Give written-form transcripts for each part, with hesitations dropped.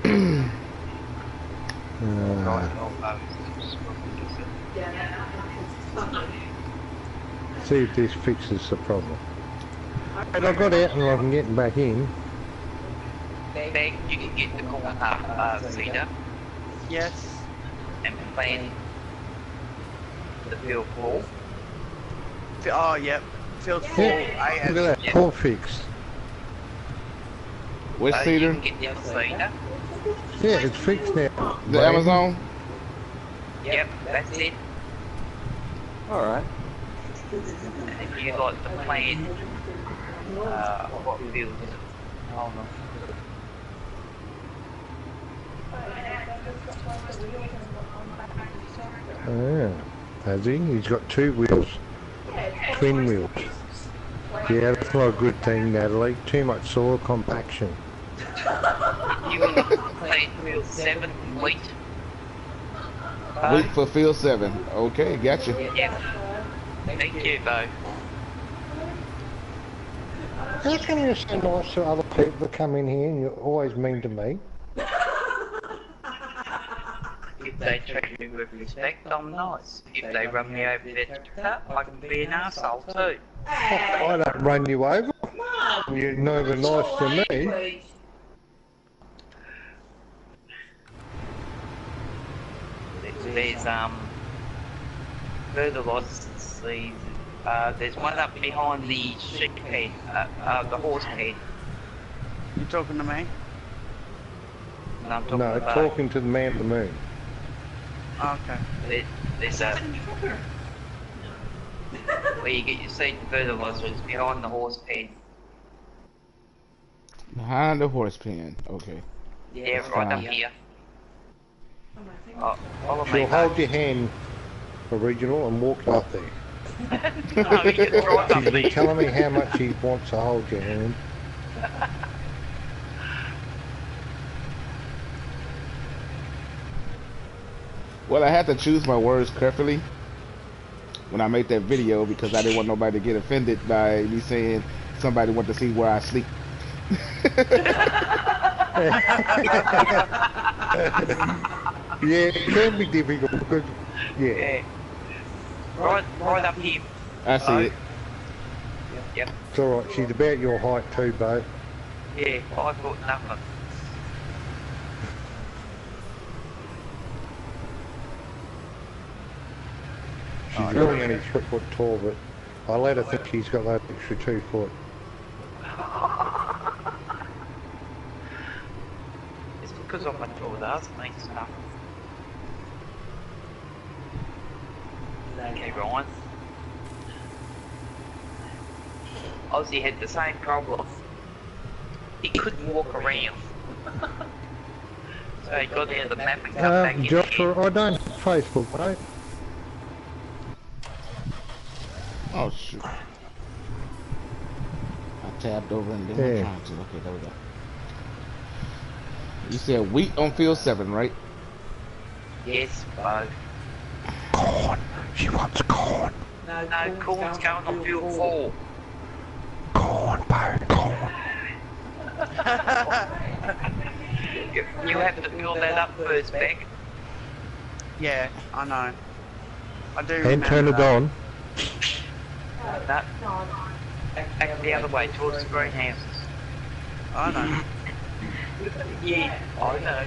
See if this fixes the problem. And I got out and I can get back in. Then you can get the corn seeder. Yes. And plant the field 4. Oh, yep. Field 4. Yeah, look at that, all fixed. Which seeder? You can get the seeder. Yeah, it's fixed now. The Amazon? Yep, that's it. Alright. If you like the plan, what fields? Hold on. Yeah, has he? He's got 2 wheels. Twin wheels. Yeah, that's not a good thing, Natalie. Too much soil compaction. You want to plant field 7 wheat? Wheat for field 7. Okay, gotcha. Yep. Thank you, Bo. How can you so nice to other people that come in here and you're always mean to me? If they treat me with respect, I'm nice. If they run me over their tractor, I can be an arsehole too. I don't run you over. You're never nice to me. There's fertilizer seeds. There's one up behind the sheep pen, the horse pen. You talking to me? No, I'm talking No, about talking to the man of the moon. Okay. There's a where you get your seed fertilizer. It's behind the horse pen. Behind the horse pen. Okay. Yeah, That's right fine. up here. Follow me, She'll hold your hand, original, and walk up there. No, you get right up She's been there. telling me how much she wants to hold your hand. Well, I had to choose my words carefully when I made that video because I didn't want nobody to get offended by me saying somebody want to see where I sleep. Yeah, it can be difficult because, yeah. Right up here. I see it. Yep. It's alright, she's about your height too, Bo. Yeah, 5 foot nothing. She's really only 3 foot tall, but I let her think she's got that extra 2 foot. It's because I'm a tall, doesn't mean stuff. Okay, Ryan. Aussie had the same problem. He couldn't walk around. So he got out of the map and come back in. Joshua, I don't have Facebook, mate. Oh shoot. I tabbed over and didn't Yeah. trying to. Okay, there we go. You said wheat on field 7, right? Yes, Bo. Corn. She wants corn. No, corn's going on field 4. Corn, Bo, corn. You have to fill that up first, Beck. Yeah, I know. I do And remember turn it that. on. No. Back the other way, towards the greenhouses. I know. Yeah, I know.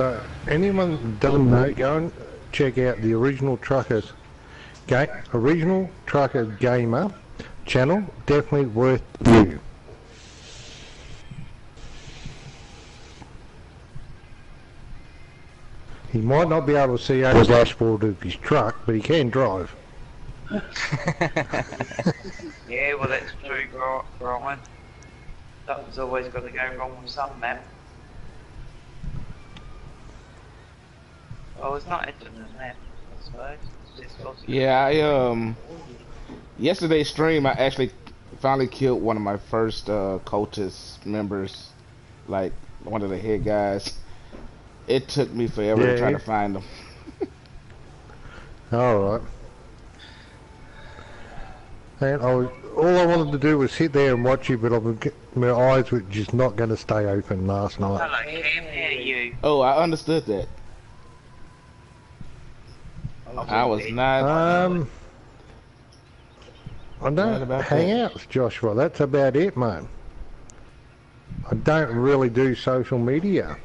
So, anyone that doesn't know, go and check out the Original Truckers Gamer channel. Definitely worth the view. He might not be able to see over the dashboard of his truck, but he can drive. Yeah, well that's true, Brian. Something's always got to go wrong with some map. Oh, it's not entering the map, I suppose. It's just logical. Yeah, yesterday's stream, I actually finally killed one of my first cultist members, like one of the head guys. It took me forever to try to find them. Alright. And all I wanted to do was sit there and watch you, but my eyes were just not going to stay open last night. Hello, Cam, how are you? Oh, I understood that. I was not. I don't hang out with Joshua. That's about it, mate. I don't really do social media.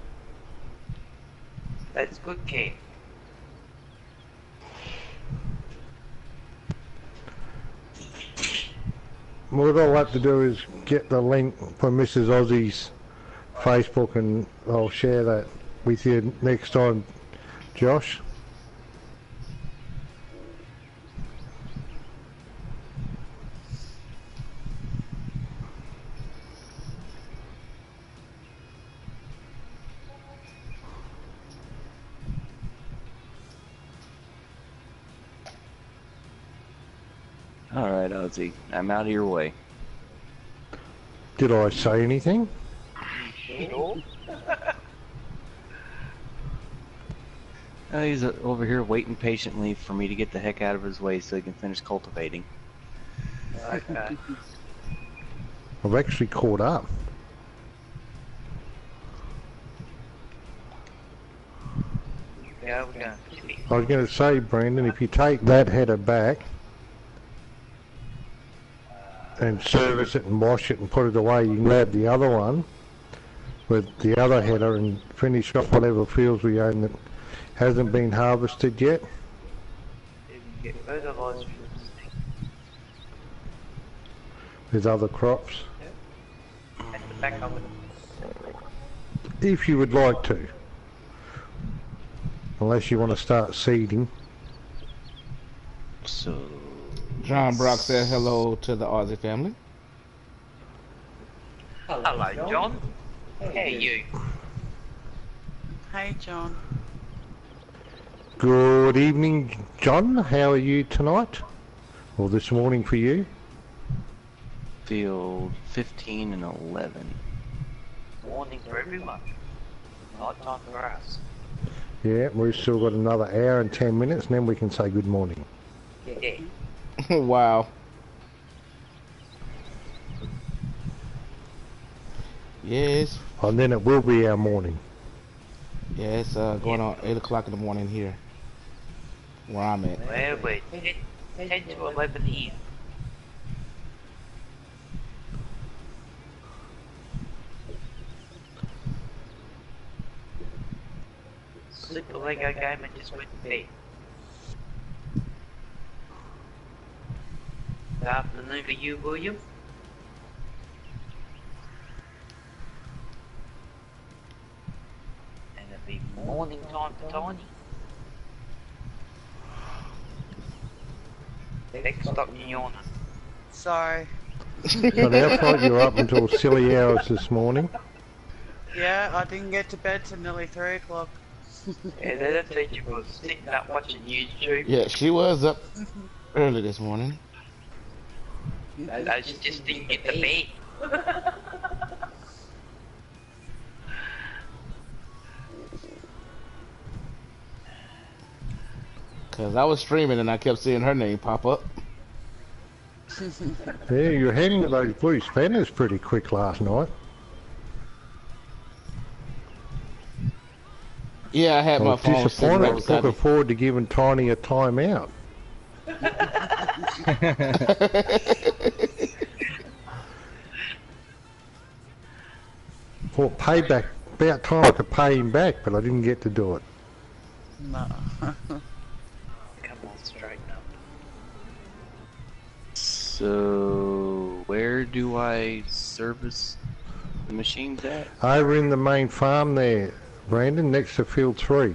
That's good, Cam. What I'll have to do is get the link for Mrs. Aussie's Facebook and I'll share that with you next time, Josh. Alright, Ozzy, I'm out of your way. Did I say anything? Sure. He's over here waiting patiently for me to get the heck out of his way so he can finish cultivating. Okay. I've actually caught up. Yeah, we're going. I was going to say, Brandon, if you take that header back and service it and wash it and put it away, you can grab the other one with the other header and finish off whatever fields we own that hasn't been harvested yet. Get fertilizer. With other crops. At the back of it. If you would like to. Unless you want to start seeding. So... John Brock said hello to the Aussie family. Hello, John. How are you? Hey, John. Good evening, John. How are you tonight? Or this morning for you? Field 15 and 11. Morning for everyone. Night time for us. Yeah, we've still got another hour and 10 minutes and then we can say good morning. Yeah. Wow. Yes. And then it will be our morning. Yeah, it's going on 8 o'clock in the morning here, where I'm at. Well, we're 10 to 11 here. Slip the Lego game and just went to bed. Good afternoon for you, William. And it'll be morning time for Tiny. Next stop yawning. Sorry. But our fault you're up until silly hours this morning. Yeah, I didn't get to bed till nearly 3 o'clock. Yeah, that teacher was sitting up watching YouTube. Yeah, she was up early this morning. She just didn't get to bed. Cause I was streaming and I kept seeing her name pop up. Yeah, you're heading to those blue spanners pretty quick last night. Yeah, I had I my was phone sitting disappointed. right I was beside looking me. forward to giving Tiny a timeout. For payback about time I could pay him back, but I didn't get to do it. No. Come on, straighten up. So, where do I service the machines at? Over in the main farm there, Brandon, next to field 3.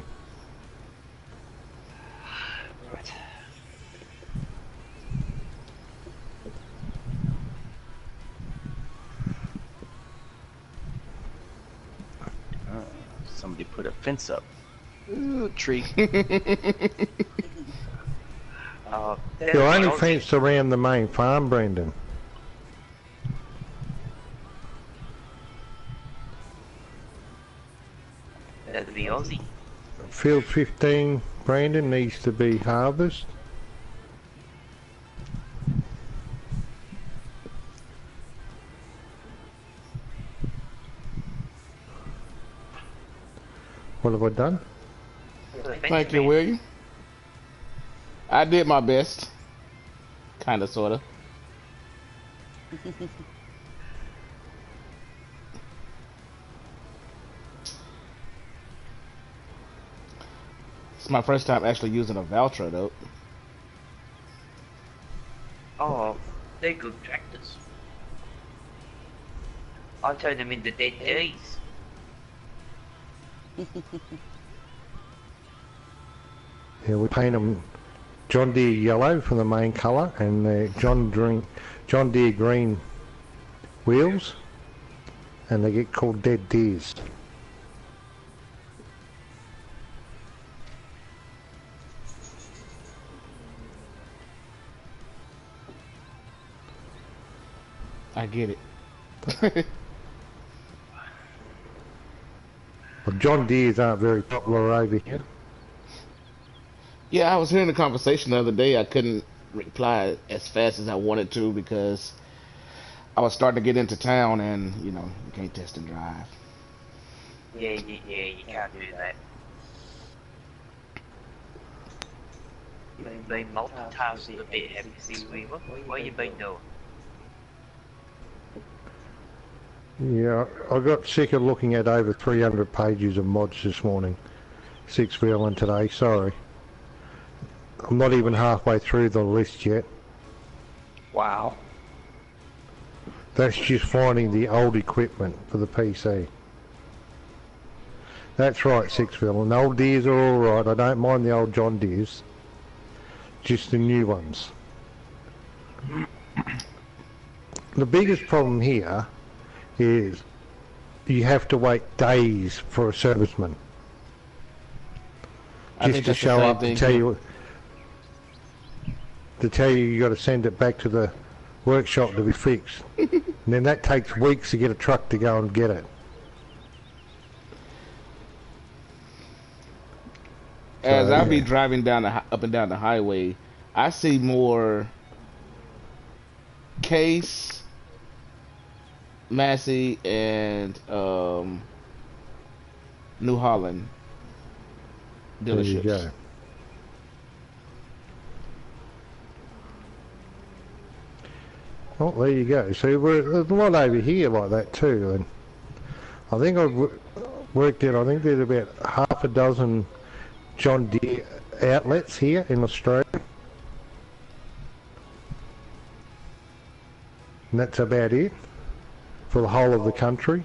Right. Somebody put a fence up. Ooh, tree. There's You're the only Aussie. fenced around the main farm, Brendan. There's the Aussie. Field 15, Brandon, needs to be harvested. What have I done? Thank you, William. I did my best. Kinda, sorta. It's my first time actually using a Valtra though. Oh, they're good tractors. I turn them into dead D's. Yeah, we paint them John Deere yellow for the main colour, and the John Deere green wheels, and they get called dead deers. I get it. Well, John Deeres aren't very popular over here. Yeah, I was hearing the conversation the other day. I couldn't reply as fast as I wanted to because I was starting to get into town and, you know, you can't test and drive. Yeah, you can't do that. You've been multitasking a bit, haven't you, Weaver? What you been doing? Yeah, I got sick of looking at over 300 pages of mods this morning. 6-wheeling today, sorry. I'm not even halfway through the list yet. Wow. That's just finding the old equipment for the PC. That's right, 6-wheeling. The old Deeres are alright, I don't mind the old John Deeres. Just the new ones. The biggest problem here is you have to wait days for a serviceman. Just to show up and tell you you got to send it back to the workshop to be fixed. And then that takes weeks to get a truck to go and get it. As So, I be yeah. driving down up and down the highway, I see more Case, Massey, and New Holland There you dealerships. go. Well, there you go. So there's a lot over here like that too, and I think I've worked out. I think there's about half a dozen John Deere outlets here in Australia, and that's about it for the whole of the country.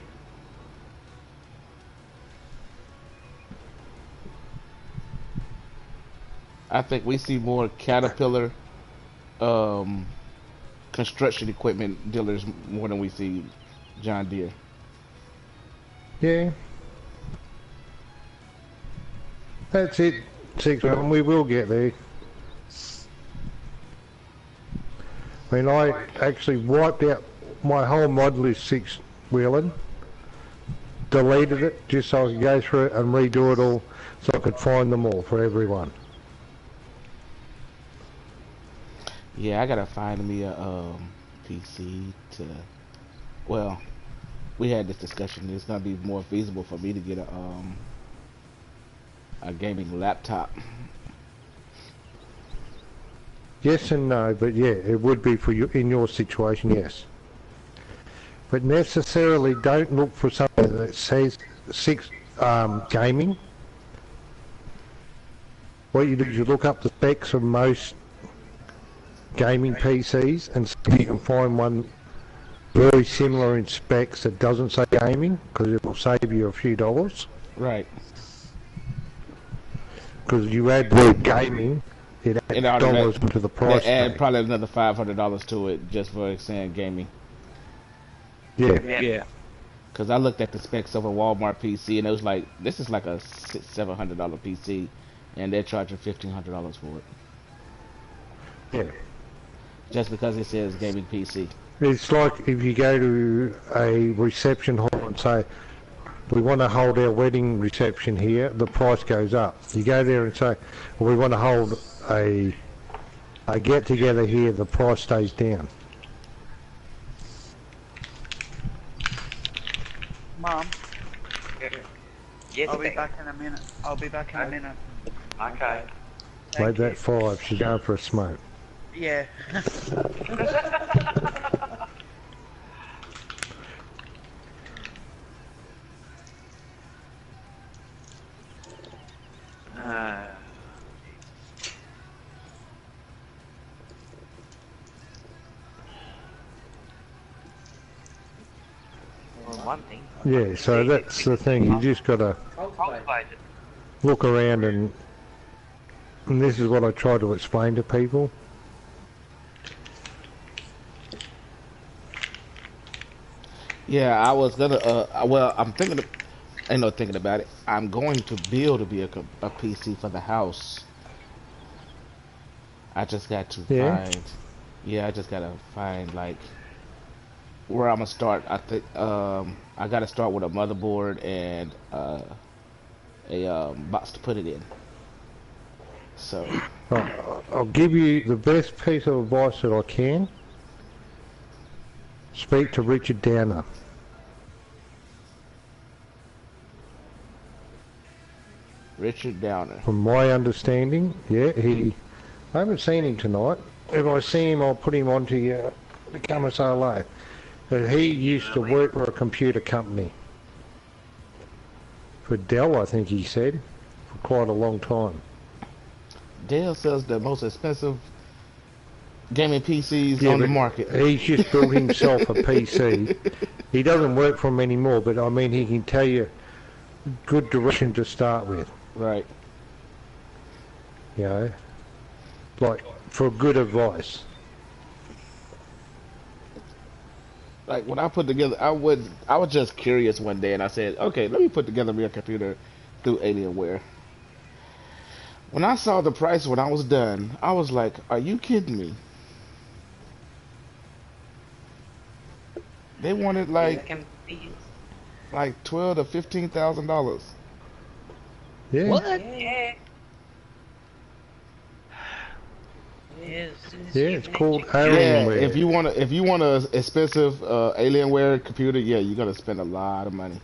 I think we see more Caterpillar construction equipment dealers more than we see John Deere. Yeah. That's it, 6, and we will get there. I mean, I actually wiped out my whole mod list 6-wheeling, deleted it just so I could go through it and redo it all so I could find them all for everyone. Yeah, I gotta find me a PC to. Well, we had this discussion. It's gonna be more feasible for me to get a gaming laptop. Yes and no, but yeah, it would be for you in your situation, yes. But necessarily don't look for something that says six gaming. What you do is you look up the specs of most gaming PCs and see if you can find one very similar in specs that doesn't say gaming, because it will save you a few dollars. Right. Because you add the word gaming, it adds And dollars into the price they add tag. probably another $500 to it just for saying gaming. Yeah. Yeah. Because I looked at the specs of a Walmart PC and it was like, this is like a $700 PC, and they're charging $1,500 for it. Yeah. Just because it says gaming PC. It's like if you go to a reception hall and say, we want to hold our wedding reception here, the price goes up. You go there and say, well, we want to hold a get together here, the price stays down. Mom, Yes, I'll be mate. back in a minute. I'll be back in a minute. Okay. Thank Made you. that 5, she's going for a smoke. Yeah. Well, one thing. Yeah, so that's the thing, you just got to Cultivated. look around and this is what I try to explain to people. Yeah, I was gonna, well, I'm thinking, ain't no thinking about it. I'm going to build a PC for the house. I just got to Yeah? find, yeah, I just gotta find, like, where I'm gonna start. I think, I gotta start with a motherboard and, a box to put it in. So, I'll give you the best piece of advice that I can. Speak to Richard Downer. Richard Downer. From my understanding, yeah, I haven't seen him tonight. If I see him, I'll put him on to you to come and say hello. But he used to work for a computer company. For Dell, I think he said, for quite a long time. Dell sells the most expensive gaming PCs on the but market. He's just built himself a PC. He doesn't work for him anymore, but I mean, he can tell you good direction to start with. Right. You know, like for good advice. Like when I put together, I was just curious one day, and I said, okay, let me put together me a computer through Alienware. When I saw the price when I was done, I was like, are you kidding me? They wanted like $12,000 to $15,000. Yeah. What? Yeah. Yes, Yeah, it's called Yeah, Alienware. if you want a expensive Alienware computer, yeah, you're gonna spend a lot of money.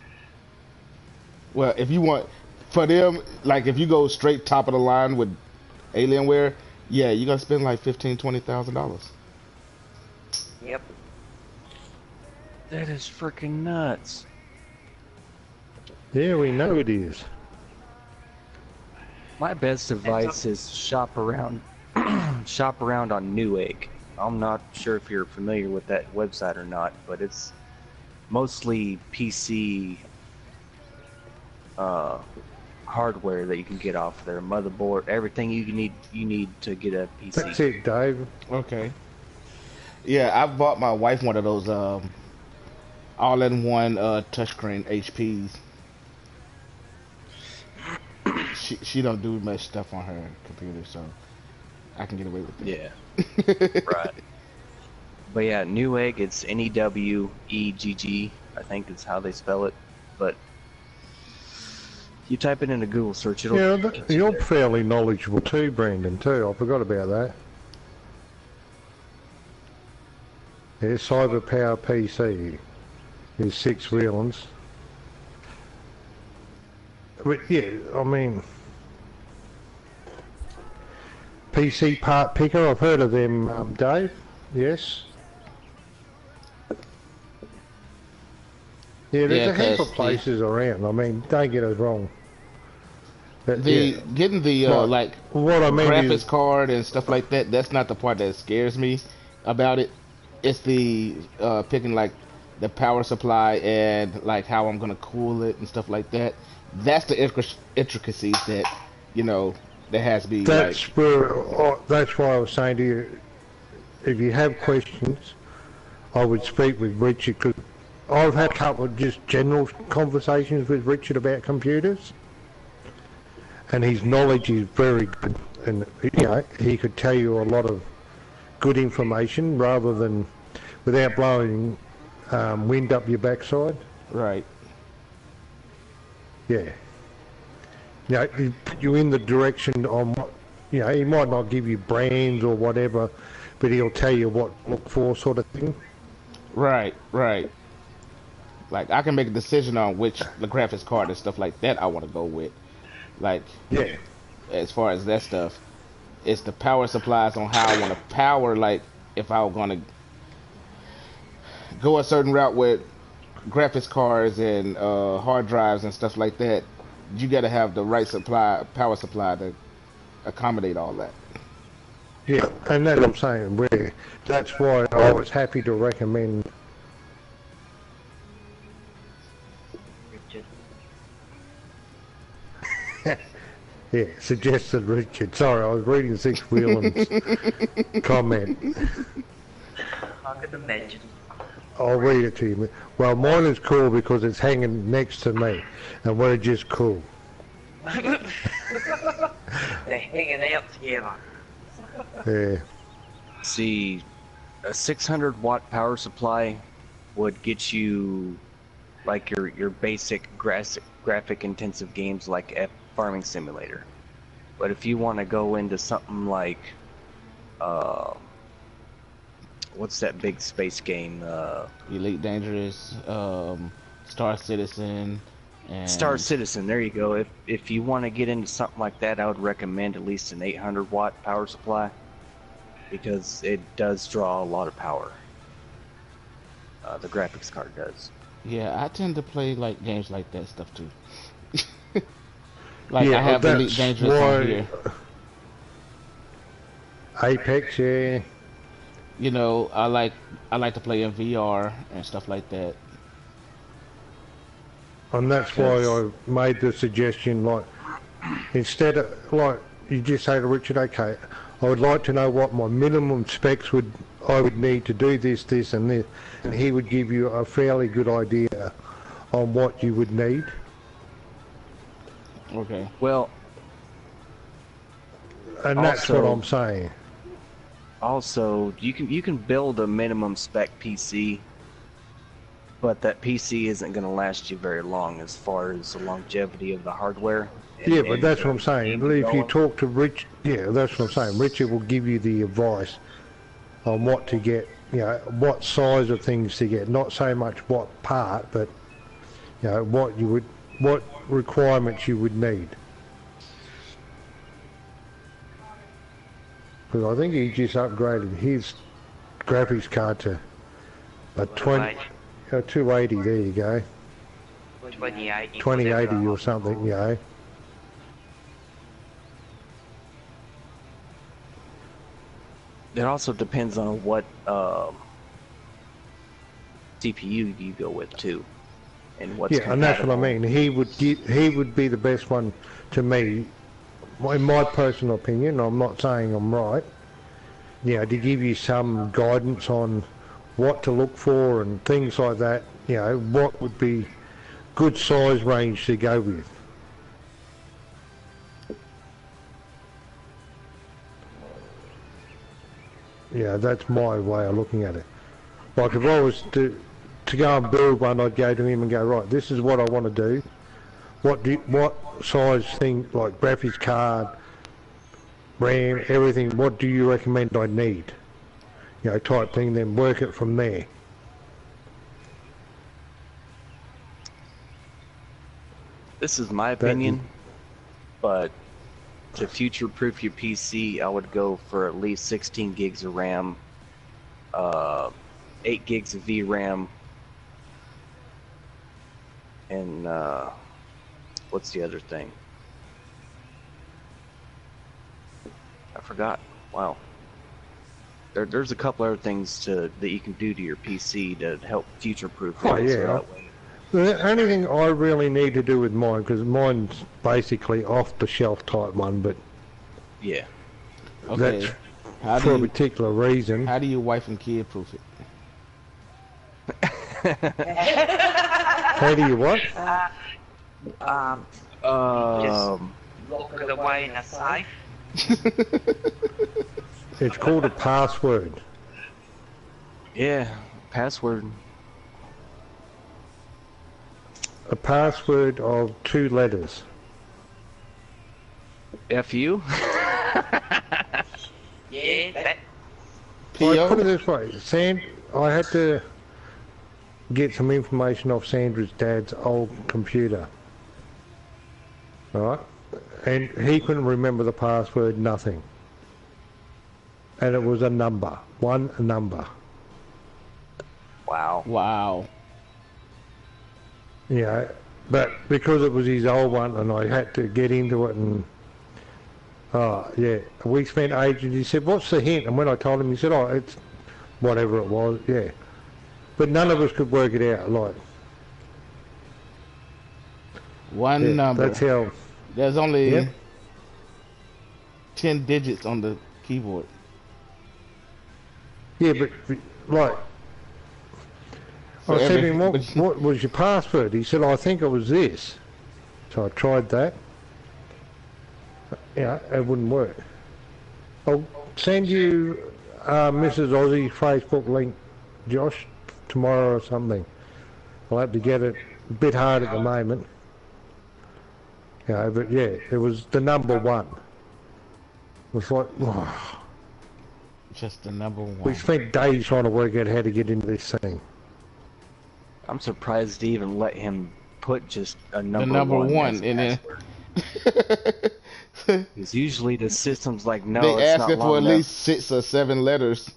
Well, if you want for them, like if you go straight top of the line with Alienware, yeah, you're gonna spend like $15,000 to $20,000. Yep. That is freaking nuts. Yeah, we know it is. My best advice is shop around, shop around on Newegg. I'm not sure if you're familiar with that website or not, but it's mostly PC hardware that you can get off there. Motherboard, everything you need to get a PC. That's it, Dave. Okay. Yeah, I bought my wife one of those all-in-one touchscreen HPs. She don't do much stuff on her computer, so I can get away with it. Yeah. Right. But yeah, Newegg, it's Newegg, I think is how they spell it. But you type it into Google search, it'll Yeah, get you you're there. fairly knowledgeable too, Brandon, too. I forgot about that. Yeah, Cyber Power PC is 6 wheelings. But yeah, I mean, PC Part Picker, I've heard of them, Dave. Yes. Yeah, there's Yeah, a heap of because places around. I mean, don't get us wrong. But, yeah, getting the like, like what I mean is, graphics card and stuff like that. That's not the part that scares me about it. It's the picking like the power supply and like how I'm gonna cool it and stuff like that. That's the intricacies that that has to be like that's why I was saying to you, if you have questions, I would speak with Richard, because I've had a couple of just general conversations with Richard about computers, and his knowledge is very good, and he could tell you a lot of good information rather than without blowing wind up your backside. right. Yeah. He put you in the direction on what, he might not give you brands or whatever, but he'll tell you what to look for, sort of thing. Right, right. Like I can make a decision on which the graphics card and stuff like that I want to go with. Like Yeah. as far as that stuff, it's the power supplies on how I want to power. Like if I was gonna go a certain route with graphics cards and hard drives and stuff like that, you got to have the right power supply to accommodate all that. Yeah, and that's what I'm saying. That's why I was happy to recommend. Richard. Yeah, suggested Richard. Sorry, I was reading Six Wheelan's comment. I can imagine. I'll read it to you. Well, mine is cool because it's hanging next to me, and we're just cool. They're hanging out together. Yeah. See, a 600-watt power supply would get you like your basic graphic intensive games like F Farming Simulator. But if you want to go into something like what's that big space game? Elite Dangerous, Star Citizen, and Star Citizen. There you go. If you want to get into something like that, I would recommend at least an 800-watt power supply, because it does draw a lot of power. The graphics card does. Yeah, I tend to play like games like that stuff too. Like Yeah, I have that's Elite Dangerous on here. Apex, yeah. I like to play in VR and stuff like that. And that's why I made the suggestion, like, instead of, like, you just say to Richard, okay, I would like to know what my minimum specs I would need to do this, and this, and he would give you a fairly good idea on what you would need. Okay. Well, And that's what I'm saying. Also, you can build a minimum spec PC, but that PC isn't going to last you very long as far as the longevity of the hardware. Yeah, but that's what I'm saying. If you talk to Rich, yeah, that's what I'm saying. Richard will give you the advice on what to get, what size of things to get. Not so much what part, but what requirements you would need. Because I think he just upgraded his graphics card to a 280. There you go. 2080. 2080 or something, It also depends on what CPU you go with too, and what's and that's what I mean. He would be the best one to me, in my personal opinion. I'm not saying I'm right. To give you some guidance on what to look for and things like that. What would be good size range to go with. Yeah, that's my way of looking at it. Like if I was to go and build one, I'd go to him and go, right, this is what I want to do. What size thing, like graphics card, RAM, everything, what do you recommend I need? Type thing, then work it from there. This is my opinion, but to future-proof your PC, I would go for at least 16 gigs of RAM, 8 gigs of VRAM, and what's the other thing? I forgot. Wow. There's a couple other things that you can do to your PC to help future-proof it. Oh, yeah. So that way, The only thing I really need to do with mine, because mine's basically off-the-shelf type one, but yeah. Okay. that's How for a do you particular reason. how do you wife and kid proof it? How do you what? Just lock it away in a safe. It's called a password. Yeah. Password. A password of 2 letters. FU? Yeah, that. I put it PO? this way, I had to get some information off Sandra's dad's old computer. Right? And he couldn't remember the password, nothing. And it was a number. One number. Wow. Wow. Yeah. But because it was his old one and I had to get into it and yeah. We spent ages. He said, what's the hint? And when I told him, he said, oh, it's whatever it was, yeah. But none of us could work it out, like. One Yeah, number. that's how. There's only Yep. 10 digits on the keyboard. Yeah, but like, So I said to every- him, but- what was your password? He said, I think it was this. So I tried that. Yeah, it wouldn't work. I'll send you Mrs. Aussie's Facebook link, Josh, tomorrow or something. I'll have to get it a bit hard at the moment. Yeah, but yeah, it was the number 1. It was like, Just the number we one. spent days trying to work out how to get into this thing. I'm surprised they even let him put just a The number, number one, one as in there. password. Because usually the system's like, no, They it's not asking for long at enough. least 6 or 7 letters.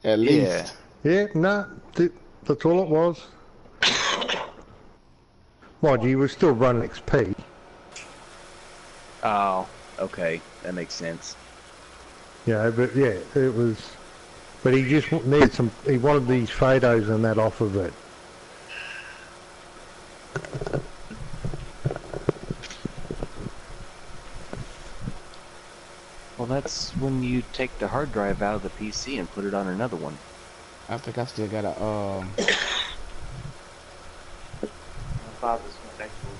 At least. Yeah, no, that's all it was. Mind you, we're still running XP. Oh, okay, that makes sense. Yeah, but yeah, it was. But he just needed some. He wanted these photos and that off of it. Well, that's when you take the hard drive out of the PC and put it on another one. I think I still got a My father's not actual.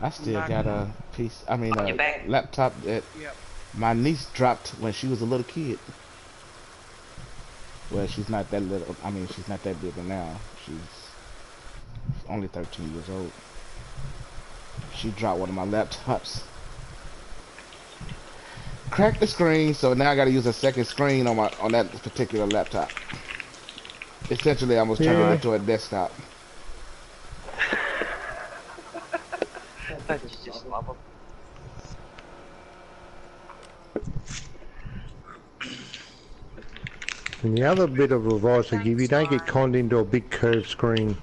I still got a piece. I mean, You're back. a laptop that Yep. my niece dropped when she was a little kid. Well, she's not that little. I mean, she's not that big now. She's only 13 years old. She dropped one of my laptops. Cracked the screen, so now I got to use a second screen on that particular laptop. Essentially, I almost turned it Yeah. into a desktop. Don't you just love them? And the other bit of advice I give you, don't get conned into a big curved screen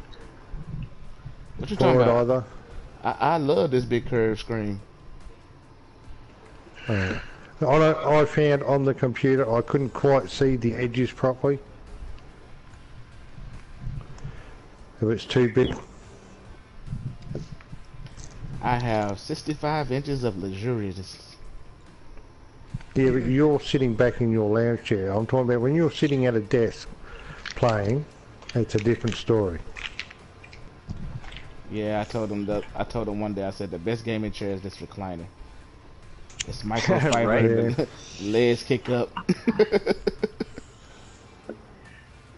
What you for talking it about? either. I love this big curved screen. I found on the computer I couldn't quite see the edges properly. If it's too big. I have 65 inches of luxurious. Yeah, but you're sitting back in your lounge chair. I'm talking about when you're sitting at a desk playing, it's a different story. Yeah, I told him one day. I said the best gaming chair is this recliner. It's microfiber. Right. The legs kick up.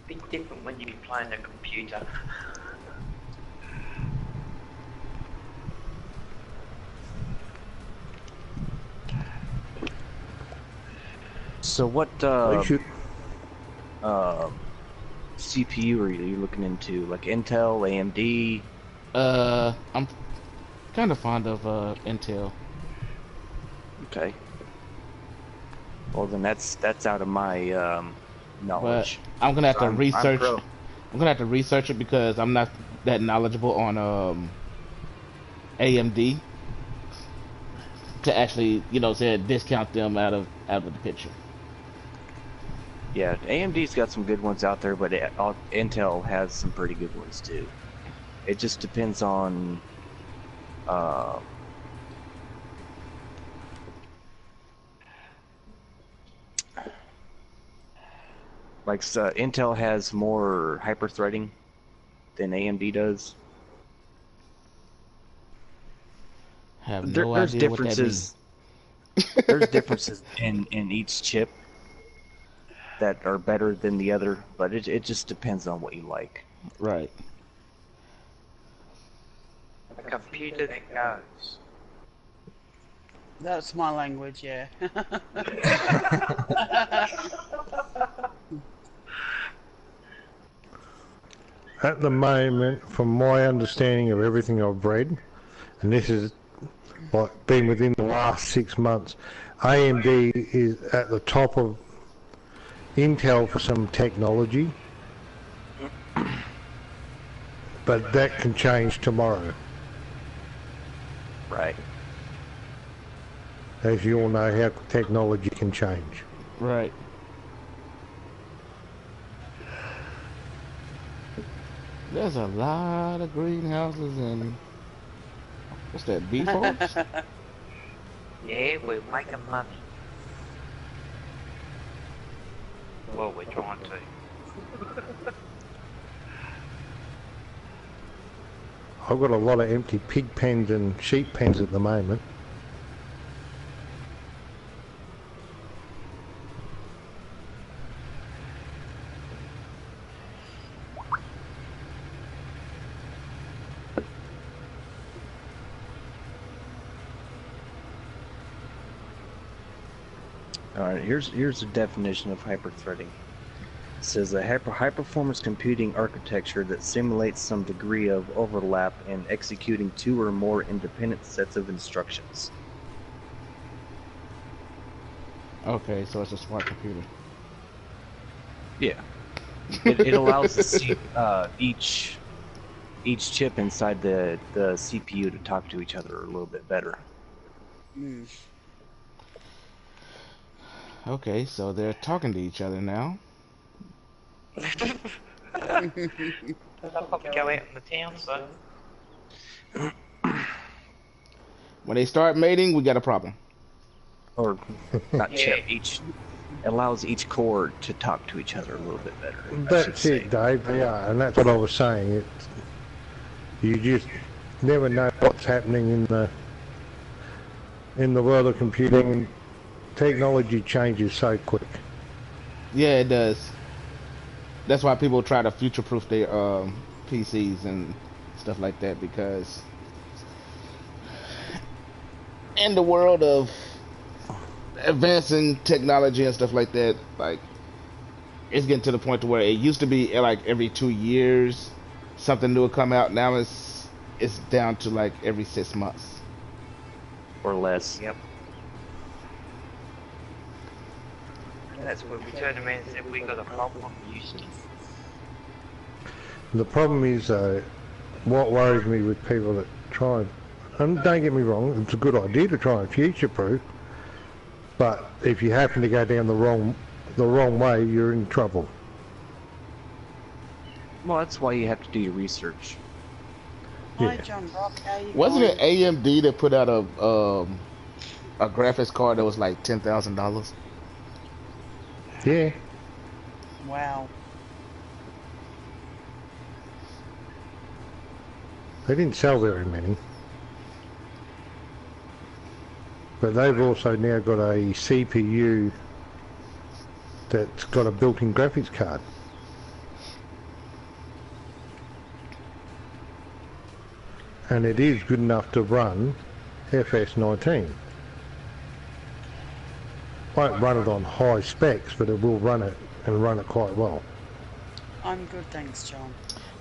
Big different when you're playing a computer. So what You should, CPU are you looking into? Like Intel, AMD? I'm kind of fond of Intel. Okay. Well, then that's out of my But knowledge. I'm gonna have to I'm research. pro. I'm gonna have to research it because I'm not that knowledgeable on AMD to actually, say discount them out of the picture. Yeah, AMD's got some good ones out there, but Intel has some pretty good ones too. It just depends on Intel has more hyper-threading than AMD does. Have no There's idea what that means. differences. There's differences in each chip that are better than the other, but it just depends on what you like. Right. A computer that goes. That's my language, yeah. At the moment, from my understanding of everything I've read, and this is like been within the last 6 months, AMD is at the top of Intel for some technology, but that can change tomorrow. Right. As you all know, how technology can change. Right. There's a lot of greenhouses and what's that, bee farms? Yeah, we're making money. Well, we're trying to. I've got a lot of empty pig pens and sheep pens at the moment. Alright, here's a definition of hyperthreading. It says a high-performance computing architecture that simulates some degree of overlap in executing two or more independent sets of instructions. Okay, so it's a smart computer. Yeah. It allows each chip inside the CPU to talk to each other a little bit better. Mm. Okay, so they're talking to each other now. I'll probably go out in the town, so. When they start mating, we got a problem. Or not Yeah. chip. It allows each core to talk to each other a little bit better. That's it, Dave. Yeah, and that's what I was saying. You just never know what's happening in the world of computing. Technology changes so quick. Yeah, it does. That's why people try to future-proof their PCs and stuff like that, because in the world of advancing technology and stuff like that, like, it's getting to the point to where it used to be like every 2 years something new would come out. Now it's down to like every 6 months Or less. Yep. That's what we turned around and said we got a problem, Houston. The problem is, what worries me with people that try, and don't get me wrong, it's a good idea to try and future-proof, but if you happen to go down the wrong way, you're in trouble. Well, that's why you have to do your research. Hi, Yeah. John Rock. How you Wasn't going? it AMD that put out a graphics card that was like $10,000? Yeah. Wow. They didn't sell very many. But they've also now got a CPU that's got a built-in graphics card. And it is good enough to run FS19. Won't run it on high specs, but it will run it and run it quite well. I'm good, thanks, John.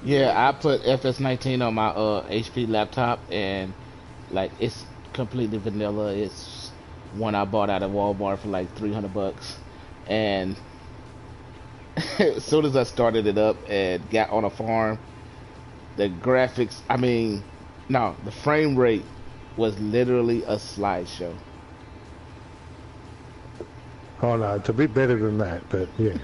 Yeah, I put FS19 on my HP laptop, and like it's completely vanilla. It's one I bought out of Walmart for like $300, and as soon as I started it up and got on a farm, the graphics, I mean, no, the frame rate was literally a slideshow. Oh no, it's a bit better than that, but yeah.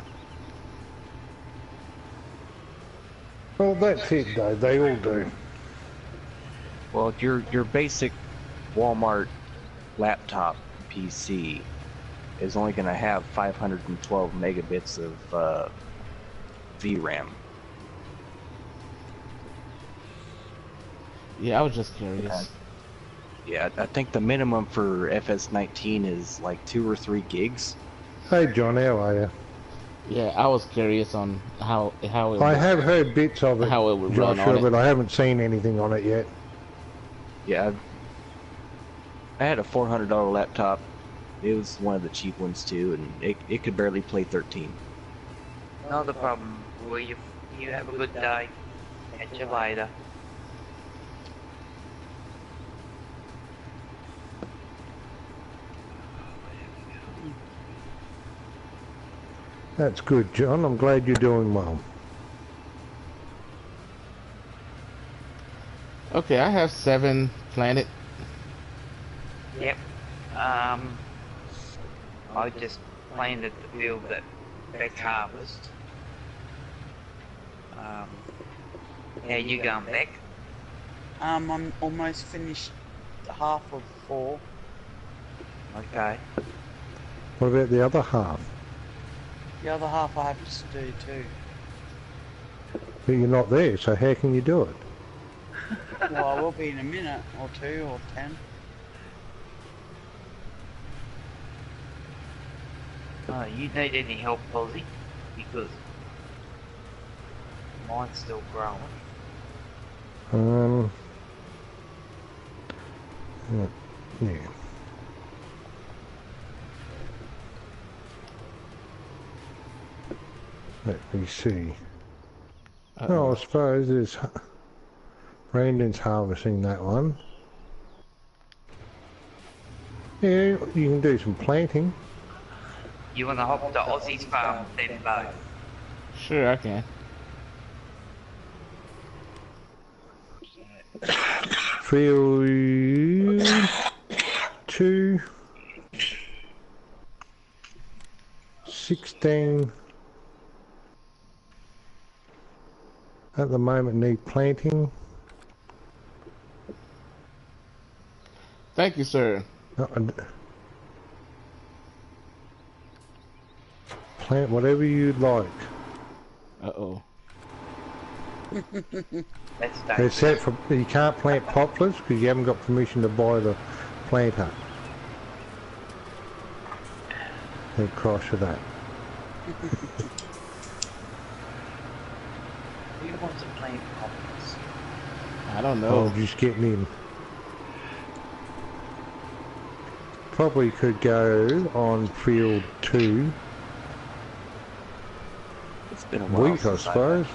Well, that's it though, they all do. Well, your basic Walmart laptop PC is only going to have 512 megabits of VRAM. Yeah, I was just curious. Yeah, I think the minimum for FS19 is like 2 or 3 gigs. Hey John, how are you? Yeah, I was curious on how it I would, have heard bits of it, how it would run Joshua, on it. but I haven't seen anything on it yet. Yeah, I had a $400 laptop. It was one of the cheap ones too, and it could barely play 13. Not a problem. Well, you have a good day. Catch you later. That's good, John. I'm glad you're doing well. Okay, I have 7 planet. Yep. I just planted the field that Beck harvest. How you going, Beck? I'm almost finished half of 4. Okay. What about the other half? The other half I have to do too. But you're not there, so how can you do it? Well, I will be in a minute or 2 or 10. You need any help, Posy? Because mine's still growing. Yeah. Let me see. Oh, I suppose there's... Brandon's harvesting that one. Yeah, you can do some planting. You wanna hop to Aussies farm then, both? Sure, I can. Field 2 16 at the moment need planting. Thank you, sir. Plant whatever you'd like. Uh-oh. That's They're dangerous. set for, you can't plant poplars because you haven't got permission to buy the planter. They'll cross for that. Who wants to plant poplars? I don't Oh, know. just getting in. Probably could go on field 2 It's been a while week, I since suppose.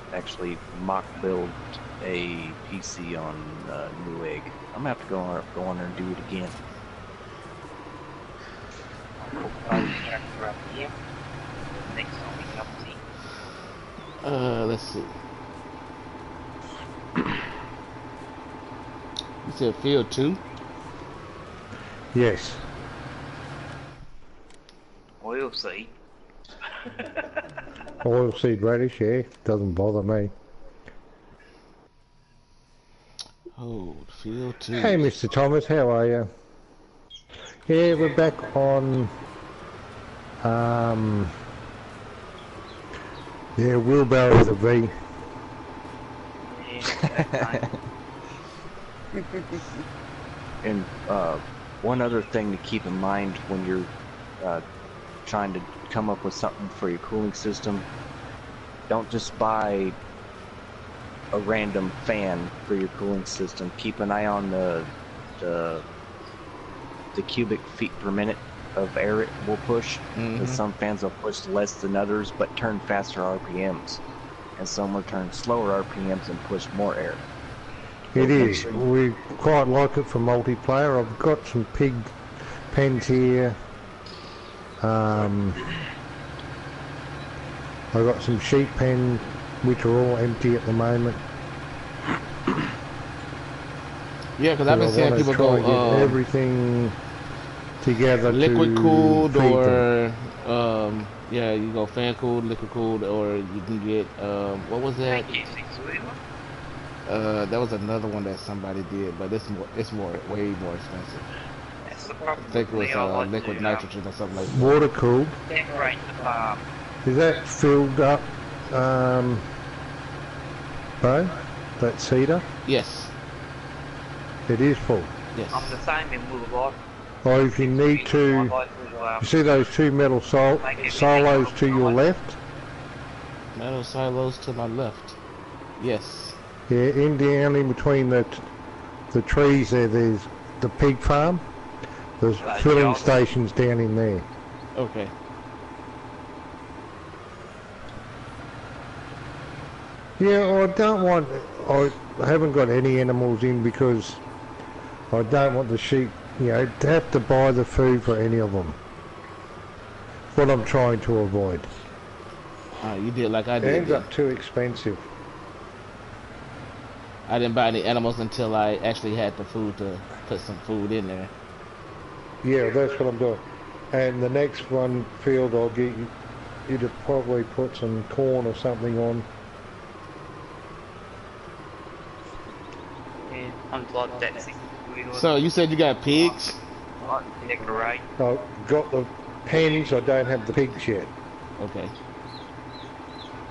I've actually mock build a PC on Newegg. I'm gonna have to go on there and do it again. Tractor up here. Next time we come see. Let's see. You said field 2? Yes. We'll see. Oilseed radish, yeah, doesn't bother me. Oh, field 2. Hey, Mr. Thomas, how are you? Yeah, we're back on, yeah, wheelbarrow with a V. Yeah, And one other thing to keep in mind when you're trying to come up with something for your cooling system, don't just buy a random fan for your cooling system. Keep an eye on the cubic feet per minute of air it will push. Because some fans will push less than others, but turn faster RPMs, and some will turn slower RPMs and push more air. It is. We quite like it for multiplayer. I've got some pig pens here. I've got some sheep pen which are all empty at the moment. Yeah, because I've been seeing people go get everything together liquid to cooled feed them. or yeah, you go fan cooled, liquid cooled, or you can get what was that? Thank you, six-wheeler. That was another one that somebody did, but it's way more expensive. That's the I problem think it with was me. I like liquid to nitrogen or something like that. Water cooled. decorate the farm. Is that filled up, Bo? That cedar? Yes. It is full. Yes. I'm the same in Woolabot. Or if you need to, you see those two metal silos to your left? Metal silos to my left. Yes. Yeah, down in between the trees there's the pig farm. There's filling stations down in there. Okay. Yeah, I haven't got any animals in because I don't want the sheep, to have to buy the food for any of them. What I'm trying to avoid. You did like I did. It ends up too expensive. I didn't buy any animals until I actually had the food to put some food in there. Yeah, that's what I'm doing. And the next field I'll get you to probably put some corn or something on. Yeah, I'm like that six-wheeler. So you said you got pigs? I like to decorate. I've got the pens, I don't have the pigs yet. Okay.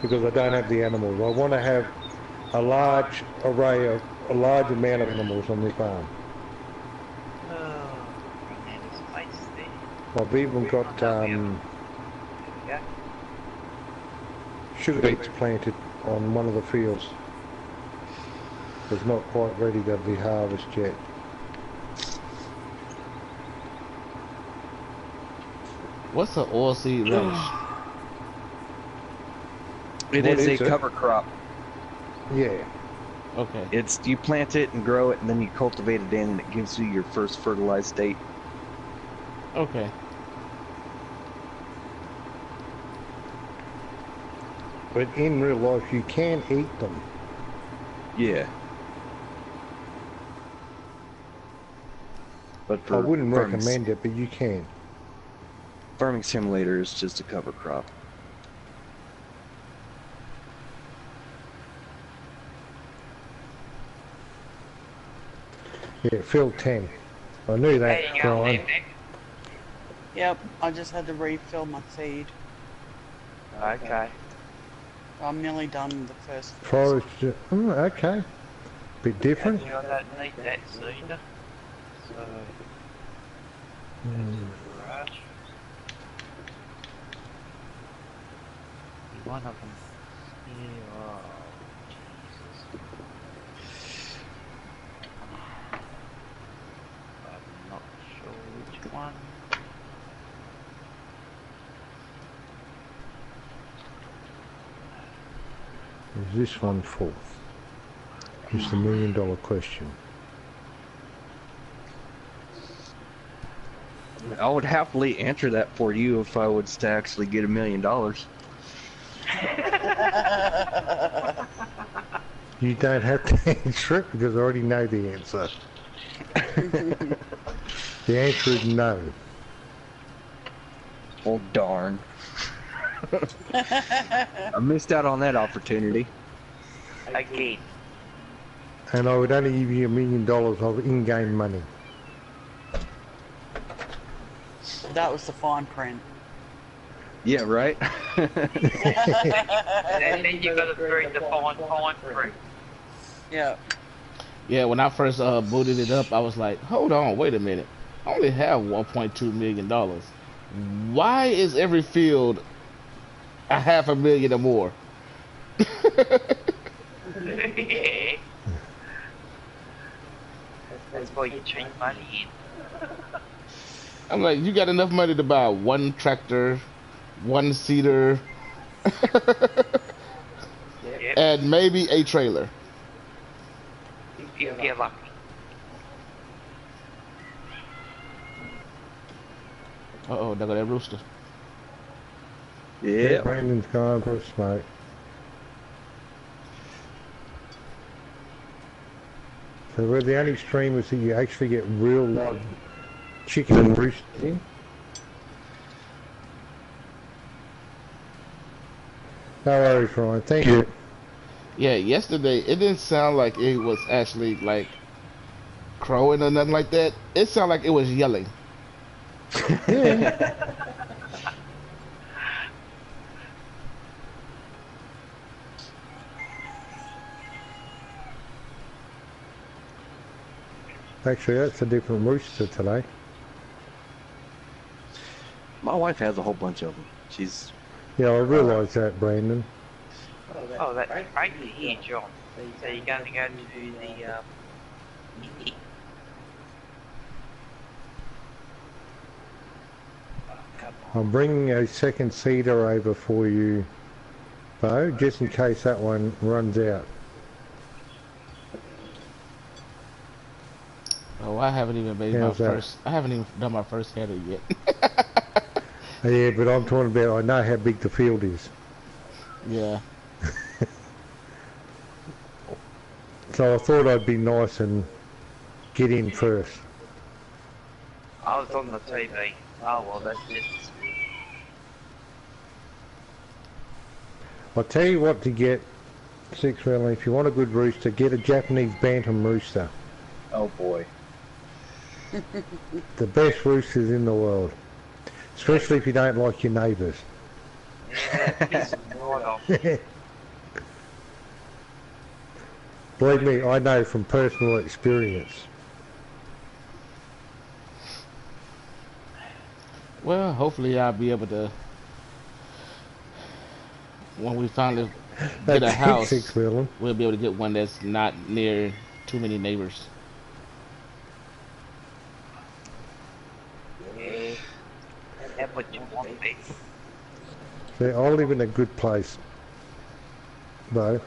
Because I don't have the animals. I want to have a large amount of animals on the farm. Oh, man, there's space there. I've even got Yeah. sugar beets planted on one of the fields. It's not quite ready to be harvested yet. What's an oilseed rash? It What is a is it? cover crop. Yeah. Okay. It's you plant it and grow it, and then you cultivate it in, and it gives you your first fertilized state. Okay. But in real life, you can eat them. Yeah. But for I wouldn't farming, recommend it, but you can. Farming Simulator is just a cover crop. Yeah, field 10. I knew that, There you go, Brian. Nick. Yep, I just had to refill my seed. Okay. I'm nearly done the first. Forest, okay. Bit different. I don't need that cedar. So, garage. One of them here. Oh, Jesus. I'm not sure which one. Is this one full? It's the $1 million question. I would happily answer that for you if I was to actually get $1 million. You don't have to answer it because I already know the answer. The answer is no. Oh darn. I missed out on that opportunity. Again. And I would only give you $1 million of in-game money. That was the fine print. Yeah, right? And then you got to read the fine print. Yeah. Yeah, when I first booted it up, I was like, hold on, wait a minute. I only have $1.2 million. Why is every field a $500,000 or more? That's why you change money in. I'm like, you got enough money to buy one tractor, one seeder, Yep. and maybe a trailer. If you're lucky. Uh-oh, there go that rooster. Yeah. Brandon's gone for a smoke. So we're the only streamers that you actually get real live chicken and roosters in. No worries, Ryan. Thank you. Yeah, yesterday it didn't sound like it was actually like crowing or nothing like that. It sounded like it was yelling. Yeah. Actually, that's a different rooster today. My wife has a whole bunch of them. She's Yeah, I realise that, Brandon. Oh, that's great to hear, John. So you're going to go to the come on. I'm bringing a second seeder over for you, Bo, just in case that one runs out. Oh, I haven't even made How's my that? first. I haven't even done my first header yet. Yeah, but I'm talking about, I know how big the field is. Yeah. So I thought I'd be nice and get in first. I was on the TV. Oh, well, that's just... I'll tell you what to get, Six Wheeler, if you want a good rooster, get a Japanese Bantam rooster. oh boy. The best roosters in the world. Especially if you don't like your neighbours. Yeah, piss them right off. Believe me, I know from personal experience. Well, hopefully I'll be able to. When we finally get a That's house, Six Wheeler. we'll be able to get one that's not near too many neighbors. Yeah, that's what you want, mate. See, I live in a good place, though.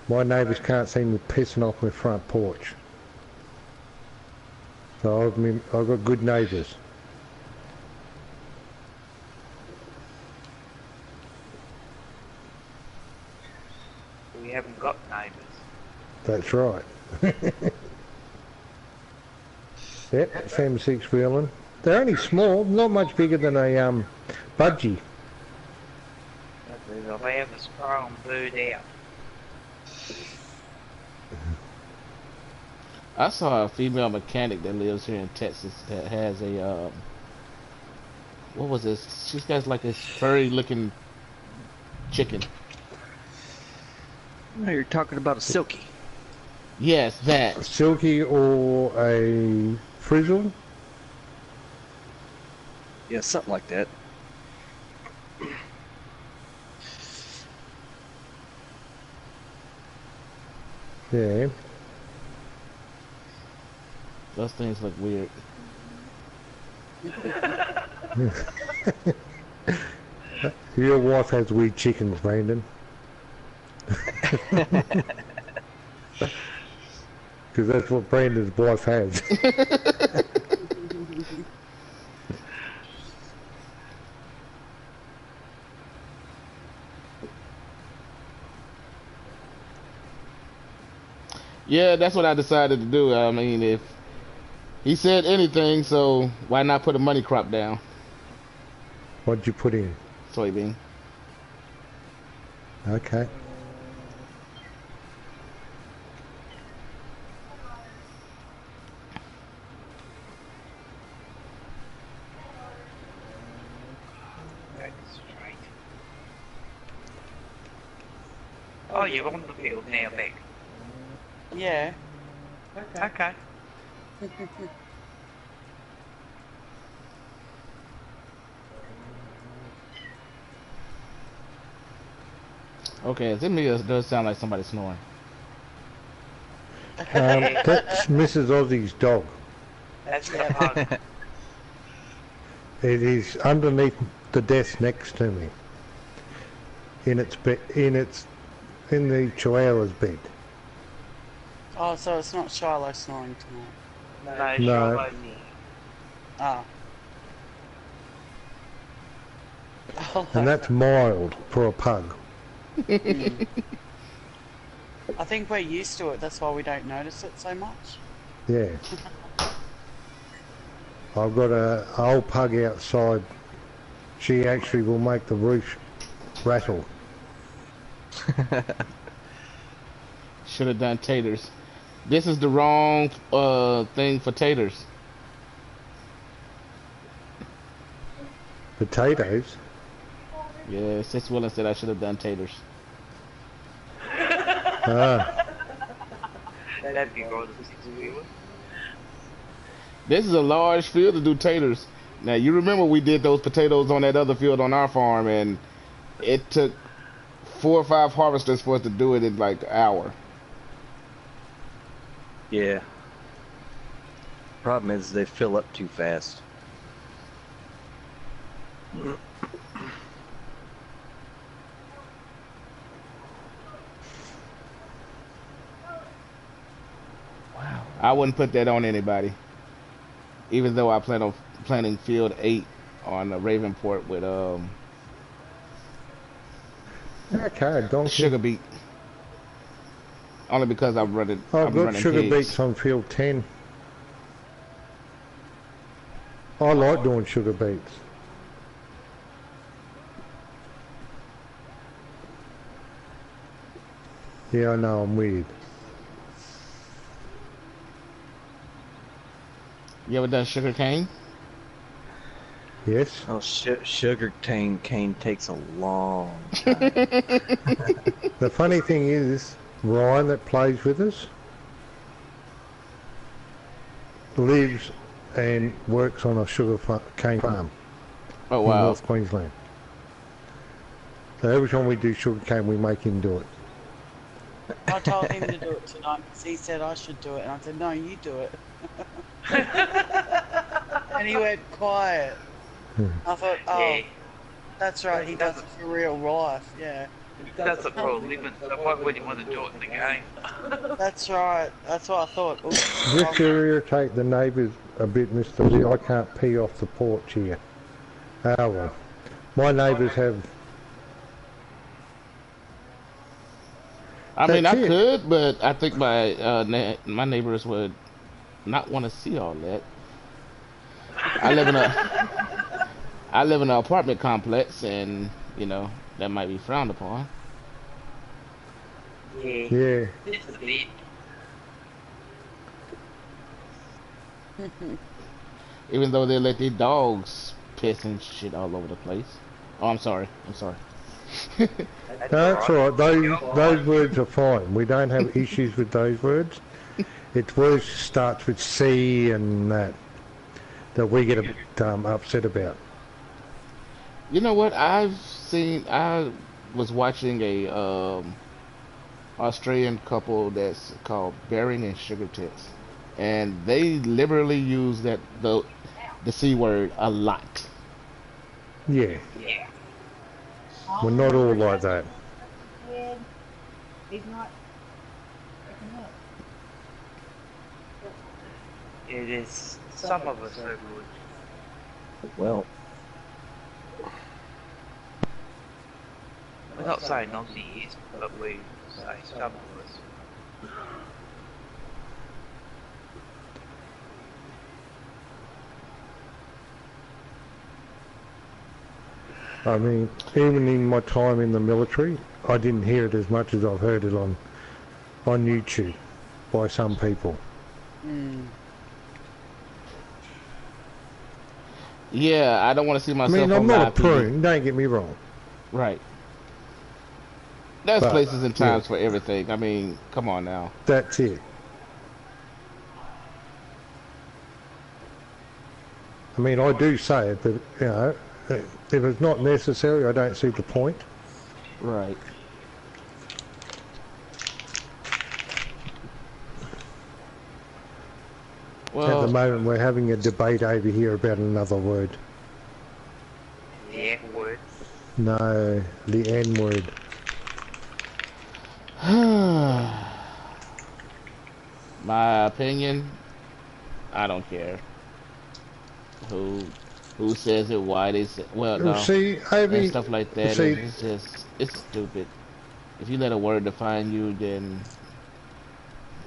My neighbours can't see me pissing off my front porch. So I've got good neighbours. We haven't got neighbours. That's right. Yep, Sam Six Wheeling. They're only small, not much bigger than a budgie. If I have a strong bird out. I saw a female mechanic that lives here in Texas that has a what was this? She's got like this furry looking chicken. No, you're talking about a silky. Yes, that. Silky or a frizzle? Yeah, something like that. Yeah. Those things look weird. Your wife has weird chickens, Brandon. Because that's what Brandon's wife has. Yeah, that's what I decided to do. I mean, if he said anything, so why not put a money crop down? What'd you put in? Soybean. Okay. That's right. Oh, you're on the field now, Beck. Yeah. Okay. Okay, to me it does sound like somebody snoring. That's Mrs. Aussie's dog. That's the pug. It is underneath the desk next to me. In its bed, in the Chihuahua's bed. Oh, so it's not Shiloh snoring tonight. No, No. Charlotte. Ah. And that's mild for a pug. Mm. I think we're used to it, that's why we don't notice it so much. Yeah. I've got a old pug outside. She actually will make the roof rattle. Should have done taters. This is the wrong thing for taters. Potatoes. Yeah, Sis Willen said I should have done taters. Ah, That'd be rather serious. This is a large field to do taters. Now you remember we did those potatoes on that other field on our farm, and it took 4 or 5 harvesters for us to do it in like an hour. Yeah. Problem is they fill up too fast. Wow. I wouldn't put that on anybody, even though I plan on planting field 8 on Ravenport with okay, donkey. sugar beet. Only because I'm running. I've I'm got running sugar pigs. beets on field 10. I like doing sugar beets. Yeah, I know, I'm weird. You ever done sugar cane? Yes? Oh, sugar cane takes a long time. The funny thing is, Ryan that plays with us lives and works on a cane farm Oh in wow! North Queensland. So every time we do sugar cane, we make him do it. I told him to do it tonight because he said I should do it, and I said, no, you do it. And he went quiet. I thought, oh, Yeah, that's right, he does it for real life, yeah. that's a pro living, so why would you want to do it in the game? That's right, that's what I thought. Oops. Just to irritate the neighbours a bit, Mr. Lee, I can't pee off the porch here. Oh well. My neighbours have... I mean, I That's it. could, but I think my neighbors would not want to see all that. I live in an apartment complex, and you know that might be frowned upon. Yeah, Yeah. just a bit. Even though they let their dogs piss and shit all over the place. Oh, I'm sorry. I'm sorry. That's all right. Those words are fine. We don't have issues with those words. It's words starts with C and that we get a bit upset about. You know what? I was watching a Australian couple that's called Bearing and Sugar Tits, and they liberally use the C word a lot. Yeah, Yeah. we're not all like that. He's not picking up. It is, some of us are good. Well, We're not saying Aussies, but we say some of us. I mean, even in my time in the military, I didn't hear it as much as I've heard it on YouTube by some people. Mm. Yeah, I don't want to see I myself mean, on I'm not a live TV. prune, don't get me wrong. Right. There's But, places and times yeah. for everything. I mean, come on now. That's it. I mean, I do say it, but, you know, if it's not necessary, I don't see the point. Right. At the Well, moment, we're having a debate over here about another word. Yeah, word. No, the N word. my opinion, I don't care who who says it, why they say, well, no, See, and Amy, stuff like that. see, And it's just, it's stupid. If you let a word define you, then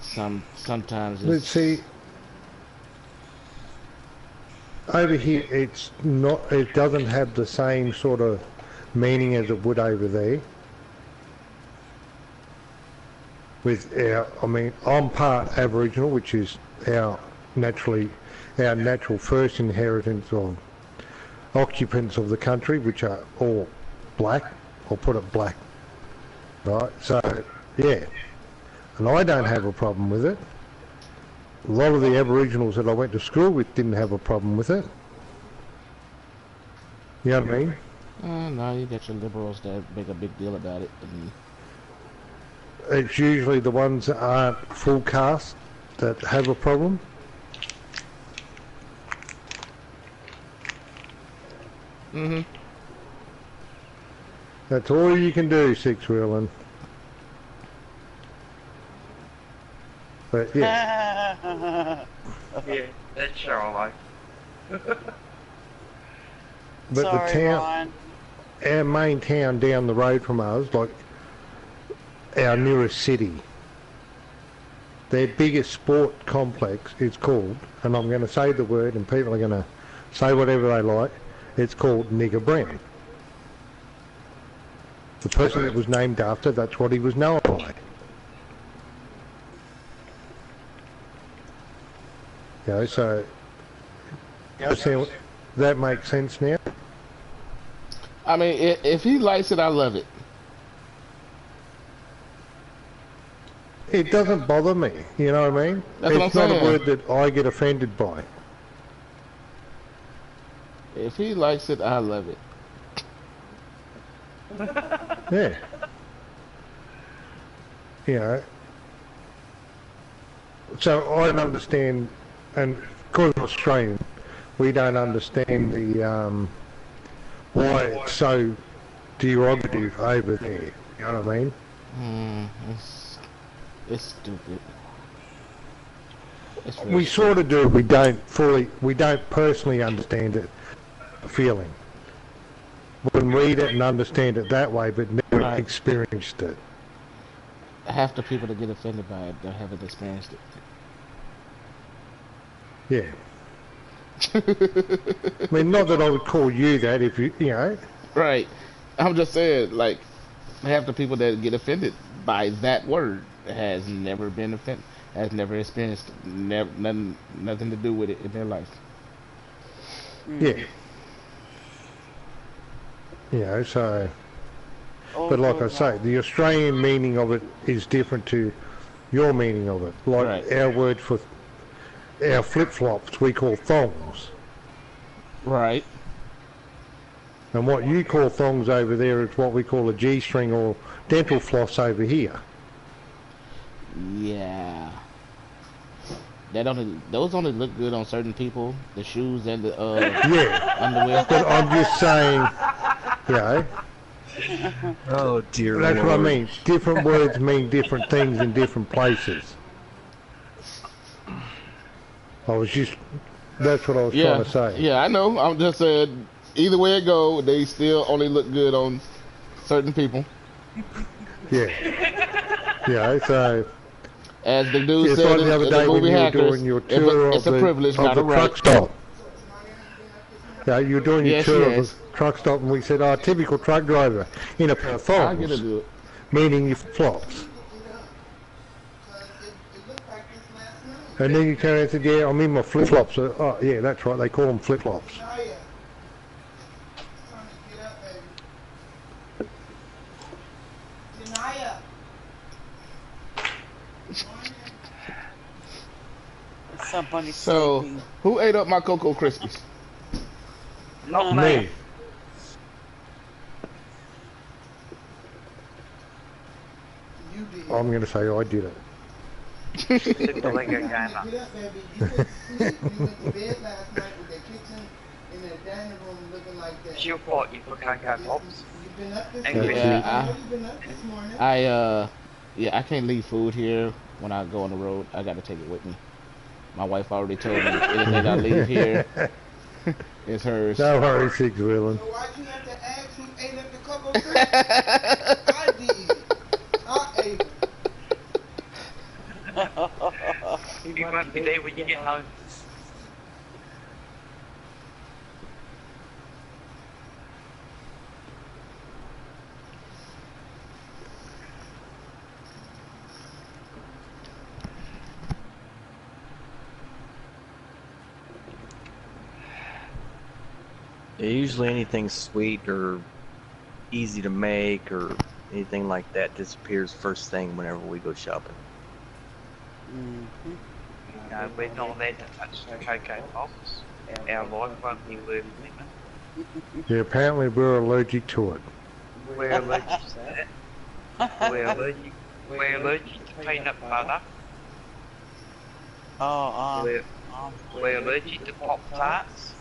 sometimes let's it's see, over here, it's not, it doesn't have the same sort of meaning as it would over there. With our, I mean, I'm part Aboriginal, which is our natural first inheritance of occupants of the country, which are all black. I'll put it black, right? So, yeah, and I don't have a problem with it. A lot of the Aboriginals that I went to school with didn't have a problem with it. You know what I mean? no, you got your liberals that make a big deal about it. And It's usually the ones that aren't full caste that have a problem. That's all you can do, six-wheeling. But yeah, Yeah, that's all right. but Sorry, the town, Ryan. our main town down the road from us, like our nearest city, their biggest sport complex is called, and I'm going to say the word and people are going to say whatever they like, it's called Nigger Brown. The person that was named after, that's what he was known by. You know, so that makes sense now. I mean, if he likes it, I love it. It doesn't bother me, you know what I mean? That's what I'm It's not a saying. word that I get offended by. If he likes it, I love it. Yeah. You know. So I don't understand, and because I'm Australian, we don't understand the why it's so derogative over there. You know what I mean? It's stupid. It's We sort of do. We don't personally understand it, feeling. We can read it and understand it that way, but never Right. experienced it. half the people that get offended by it, they haven't experienced it. Yeah. I mean, not that I would call you that if you know. Right. I'm just saying, like, half the people that get offended by that word has never been offended, has never experienced nothing to do with it in their life. Yeah. You know, so. But like I say, the Australian meaning of it is different to your meaning of it. Like Right. our word for our flip-flops, we call thongs. Right. And what you call thongs over there is what we call a G-string or dental floss over here. Yeah. Those only look good on certain people, the shoes and the Yeah. underwear. But I'm just saying, you know, Oh dear that's Lord. what I mean. Different words mean different things in different places. That's what I was trying to say. Yeah, I know. I'm just saying, either way it go, they still only look good on certain people. Yeah. Yeah, so As the dude it's said like in the other the day when movie you were Hackers, doing your tour it's of a privilege, not the a right. truck stop. Yeah, you were doing your Yes, tour yes. of the truck stop and we said, oh, typical truck driver in a pair of I get to thongs, do it. meaning your flops. And then you turn around and said, yeah, I'm in my flip-flops. Oh, yeah, that's right, they call them flip-flops. Somebody So, sleeping. who ate up my Cocoa Krispies? Not me. Me. I'm going to say I did it. Super Lego gamer. It's your fault you put Cocoa Pops. And Yeah, I can't leave food here when I go on the road. I got to take it with me. My wife already told me anything I leave here, It's hers. No worries, Six Wheeling. So why'd you have to ask who ate up the cocoa drink? I did. I ate it. You won't be there when you get home. Yeah, usually anything sweet or easy to make or anything like that disappears first thing whenever we go shopping. No, we're not allowed to touch the cocoa pops. Our wife won't be worth living. Yeah, apparently we're allergic to it. We're allergic to that. We're allergic to peanut butter. We're allergic to Pop Tarts.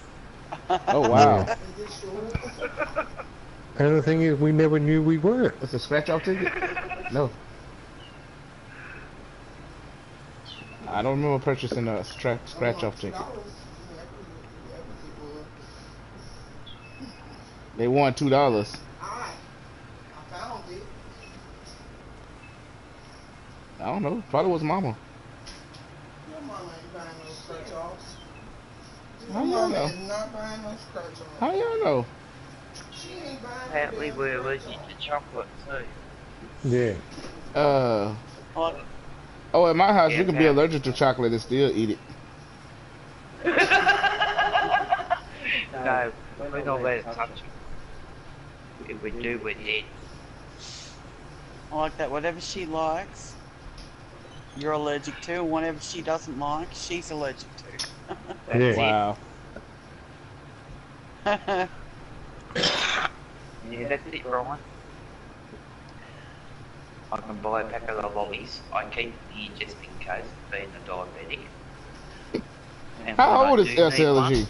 Oh wow. Is this yours? And the thing is, we never knew we were. It's a scratch off ticket? No. I don't remember purchasing a scratch off ticket. They won $2. I found it. I don't know. Probably was mama. Your mama ain't buying no scratch offs. How Your y'all mama know? is not buying no scratch offs. How y'all know? She ain't buying Apparently no we're allergic to chocolate too. Yeah. Oh, at my house Yeah, you can be allergic to chocolate and still eat it. No, we're not allowed to touch it. If we do, we're dead. I like that. Whatever she likes, you're allergic to, and whatever she doesn't like, she's allergic to. That's Yeah. Wow. Yeah, that's it, Brian. I can buy a pack of the lollies. I keep here just in case, being a diabetic. And when How I old is do need SLG?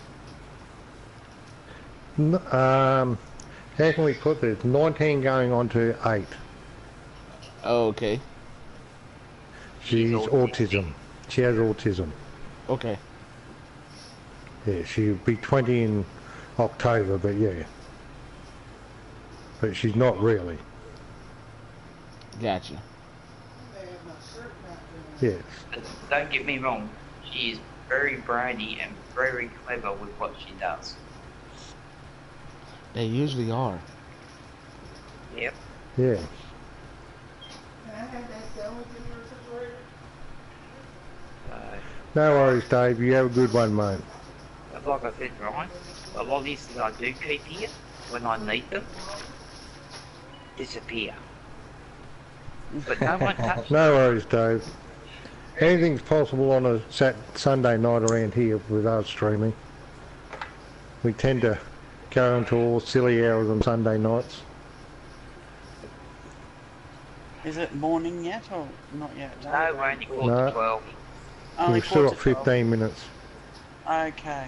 How can we put this? 19 going on to 8. Oh, okay. She's autism. She has autism. Okay. Yeah, she'll be 20 in October, but yeah. But she's not really. Gotcha. Yes. Don't get me wrong, she is very brainy and very clever with what she does. They usually are. Yep. Yeah. Can I have that sandwich in your refrigerator? No worries, Dave. You have a good one, mate. But like I said, Ryan, a lot of these things I do keep here, when I need them, disappear. But no one touches No worries, Dave. Anything's possible on a Sunday night around here with us streaming. We tend to go into all silly hours on Sunday nights. Is it morning yet or not yet? No, we're only quarter No. to 12. Only We've still got quarter to 15 minutes. 12. Okay.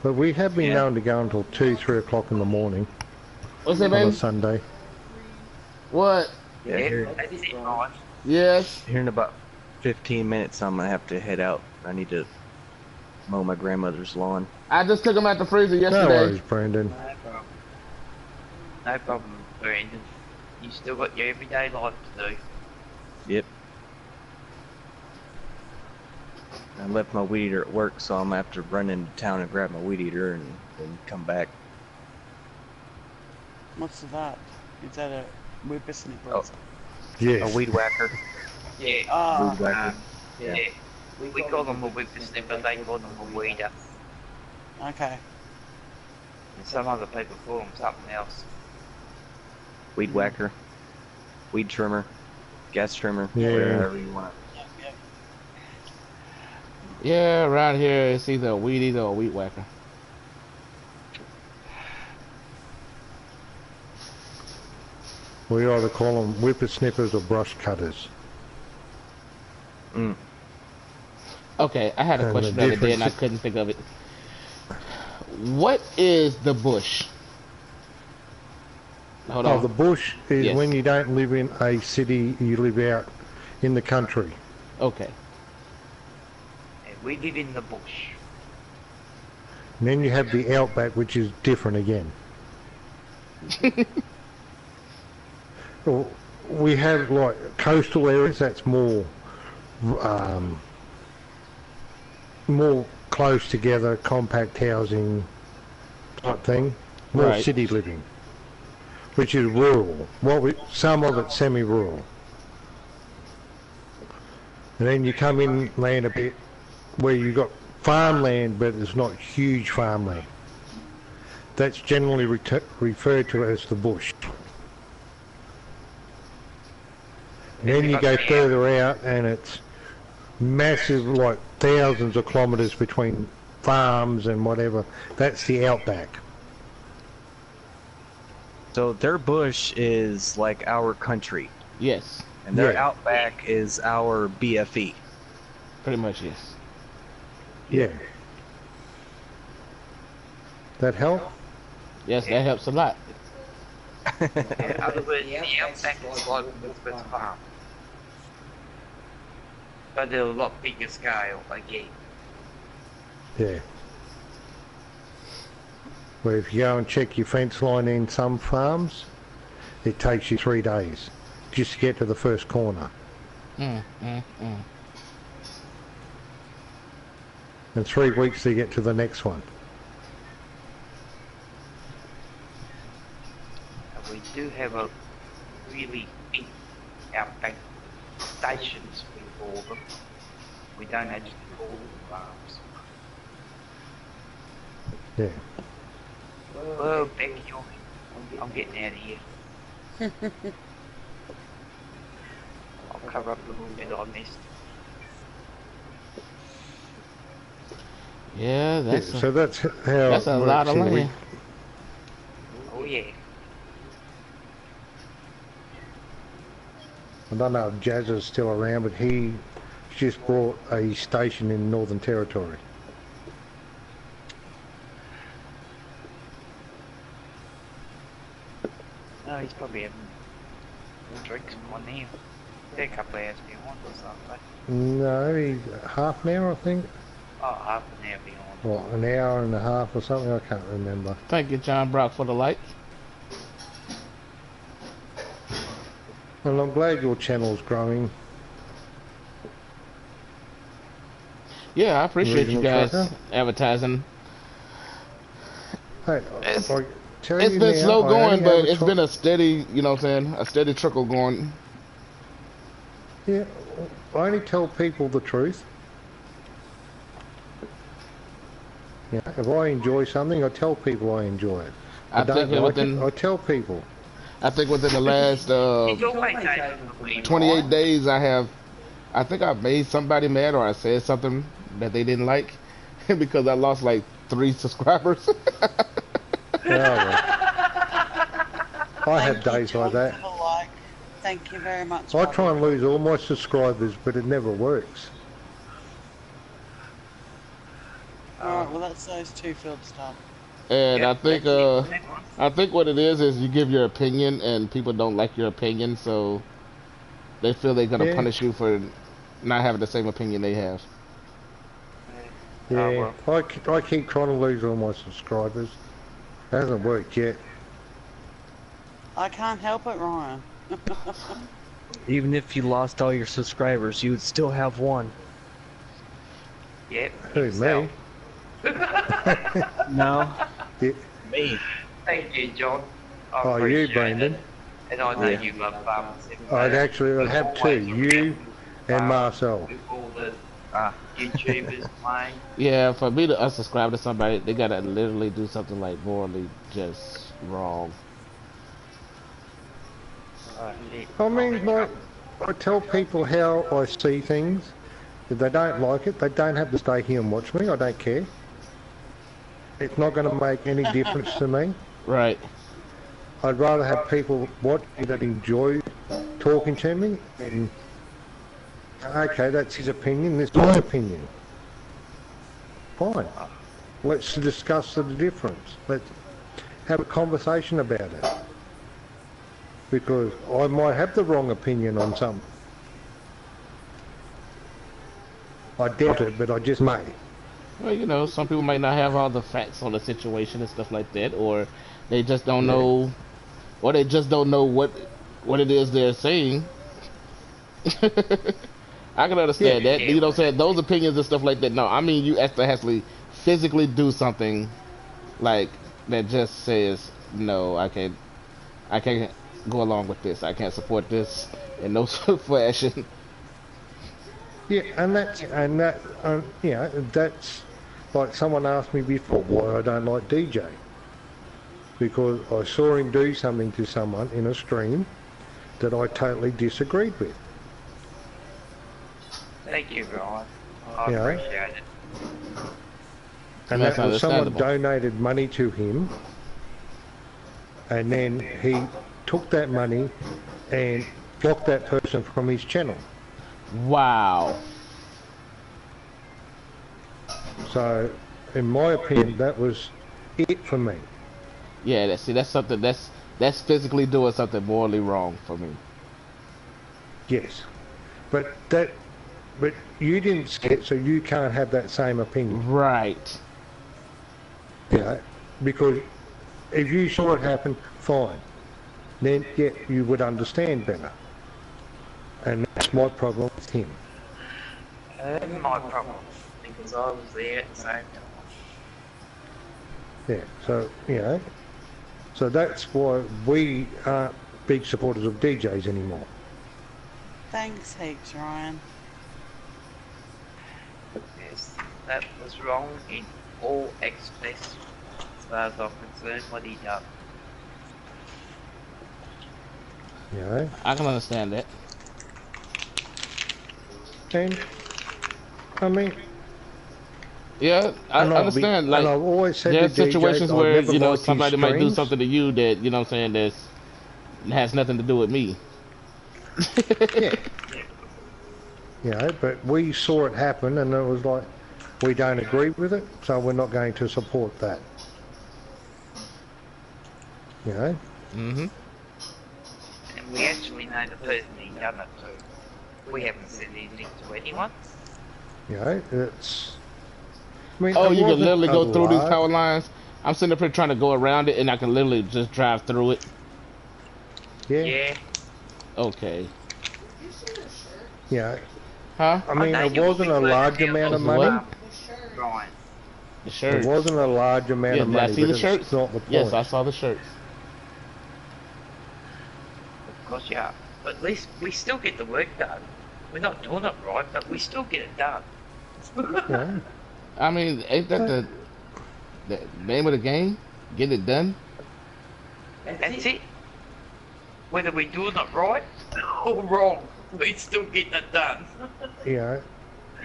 But we have been Yeah. known to go until 2, 3 o'clock in the morning What's that, on a baby? Sunday. What? Yeah, Yeah, that's it, Ryan. Yes. here in about 15 minutes I'm gonna have to head out. I need to mow my grandmother's lawn. I just took them out the freezer No yesterday. worries, Brandon. No problem. No problem, Brandon. You still got your everyday life to do. Yep. I left my weed eater at work, so I'm gonna have to run into town and grab my weed eater and come back. What's that? Is that a whippersnapper? Oh. Yes. A weed whacker. Yeah. Ah, Weed whacker. Yeah. We call them a whippersnapper, they call them a weeder. okay. And some other people call them something else. Weed whacker. Weed trimmer. Gas trimmer. Yeah. Whatever you want. Yep, yep. Yeah, around here it's either a weed eater or a weed whacker. We either call them whippersnippers or brush cutters. Mm. Okay, I had a And question the the other day and I difference- couldn't think of it. What is the bush? Hold Oh, on. the bush is Yes. when you don't live in a city, you live out in the country. Okay. And we live in the bush. And then you have the outback, which is different again. Well, we have like coastal areas that's more close together, compact housing type thing, more Right. city living, which is rural. Some of it's semi-rural. And then you come inland a bit where you've got farmland, but it's not huge farmland. That's generally referred to as the bush. And then you go further out and it's massive, like thousands of kilometres between farms and whatever. That's the outback. So their bush is like our country, Yes, and their Yeah. outback is our BFE. pretty much yes. Yeah. That help? Yes, that helps a lot. In other words, the outback is like Elizabeth Farm. But they're a lot bigger scale, again. Yeah. Where if you go and check your fence line in some farms, it takes you 3 days just to get to the first corner. Mm. And 3 weeks to get to the next one. And we do have a really big outback stations, we call them. We don't actually call them farms. Yeah. Well, Becky, I'm getting out of here. I'll cover up the little bit I missed. Yeah, that's So that's how that's it a works lot of in the land. Oh yeah. I don't know if Jazz is still around, but he just brought a station in Northern Territory. No, he's probably having drinks on there. They're a couple of hours behind or something. No, he's half an hour, I think. Oh, half an hour behind. Or an hour and a half or something, I can't remember. Thank you, John Brock, for the light. Well, I'm glad your channel's growing. Yeah, I appreciate you Regional guys Trucker. advertising. Hey, It's- I tell It's you been now, slow I going, only but have it's been a steady, you know what I'm saying, a steady trickle going. Yeah, I only tell people the truth. Yeah, if I enjoy something, I tell people I enjoy it. I think don't like within- it, I tell people. I think within the last He's always taking the lead. 28 days, I think I made somebody mad or I said something that they didn't like because I lost like 3 subscribers. Yeah, well, I have Thank you, days like John, that. for the like. Thank you very much. I brother. try and lose all my subscribers, but it never works. Alright, well that's those 2 filled stuff. And Yeah, I think that's it. I think what it is you give your opinion and people don't like your opinion, so they feel they're gonna Yeah. punish you for not having the same opinion they have. Yeah, well. I keep trying to lose all my subscribers. It hasn't worked yet. I can't help it, Ryan. Even if you lost all your subscribers, you would still have one. Yep. Who, me? himself. No, Yeah. me. Thank you, John. I Oh, you, appreciate Brandon. it. And I know Yeah. you love farmers. I'd have 2, you and Marcel. With all the Ah. YouTubers playing. Yeah, for me to unsubscribe to somebody, they gotta literally do something like morally just wrong. Oh, shit. I mean, like, I tell people how I see things. If they don't like it, they don't have to stay here and watch me. I don't care. It's not going to make any difference to me. Right. I'd rather have people watch me that enjoy talking to me. And okay, that's his opinion. This is my opinion. Fine. Let's discuss the difference. Let's have a conversation about it. Because I might have the wrong opinion on something. I doubt it, but I just may. Well, you know, some people might not have all the facts on the situation and stuff like that, or they just don't Yeah. know, or they just don't know what it is they're saying. I can understand Yeah. that. You know what I'm saying? Those opinions and stuff like that. No, I mean you have to actually physically do something like that just says no, I can't go along with this. I can't support this in no fashion. Yeah, that's like someone asked me before why I don't like DJ, because I saw him do something to someone in a stream that I totally disagreed with. Thank you, Ryan. I Yeah. appreciate it. And That's that was someone understandable. donated money to him, and then he took that money and blocked that person from his channel. Wow. So, in my opinion, that was it for me. Yeah, that's something that's physically doing something morally wrong for me. Yes, but but you didn't see it, so you can't have that same opinion. Right. Yeah, because if you saw it happen, fine. Then yeah, you would understand better. And that's my problem with him. My problem, because I was there at the same time. Yeah, so so that's why we aren't big supporters of DJs anymore. Thanks heaps, Ryan. Yes, that was wrong in all aspects, as far as I'm concerned, what he done. You know, I can understand that. and I mean, Yeah, I understand. and Like I've always said to there's DJs, situations I've where, never you know, liked his somebody might do streams. something to you that, you know what I'm saying, that's has nothing to do with me. Yeah, but we saw it happen, and it was like, we don't agree with it, so we're not going to support that. You know, Mm-hmm. And we actually know the person he done it to. We haven't said anything to anyone. it's. I mean, Oh, it you can wasn't literally a go through these large. power lines. I'm sitting up here trying to go around it, and I can literally just drive through it. Yeah, Yeah. Okay. yeah. Huh? I mean, know it you will wasn't be a working large out amount of Is those, it money. what? Ryan. The It shirts. wasn't a large amount Yeah, of did I money, see but the it's shirts? not the point. Yes, I saw the shirts. Of course, yeah. But at least we still get the work done. We're not doing it right, but we still get it done. Yeah. I mean, ain't that the name of the game? Get it done? That's it. Whether we're doing it right or wrong, we still get it done.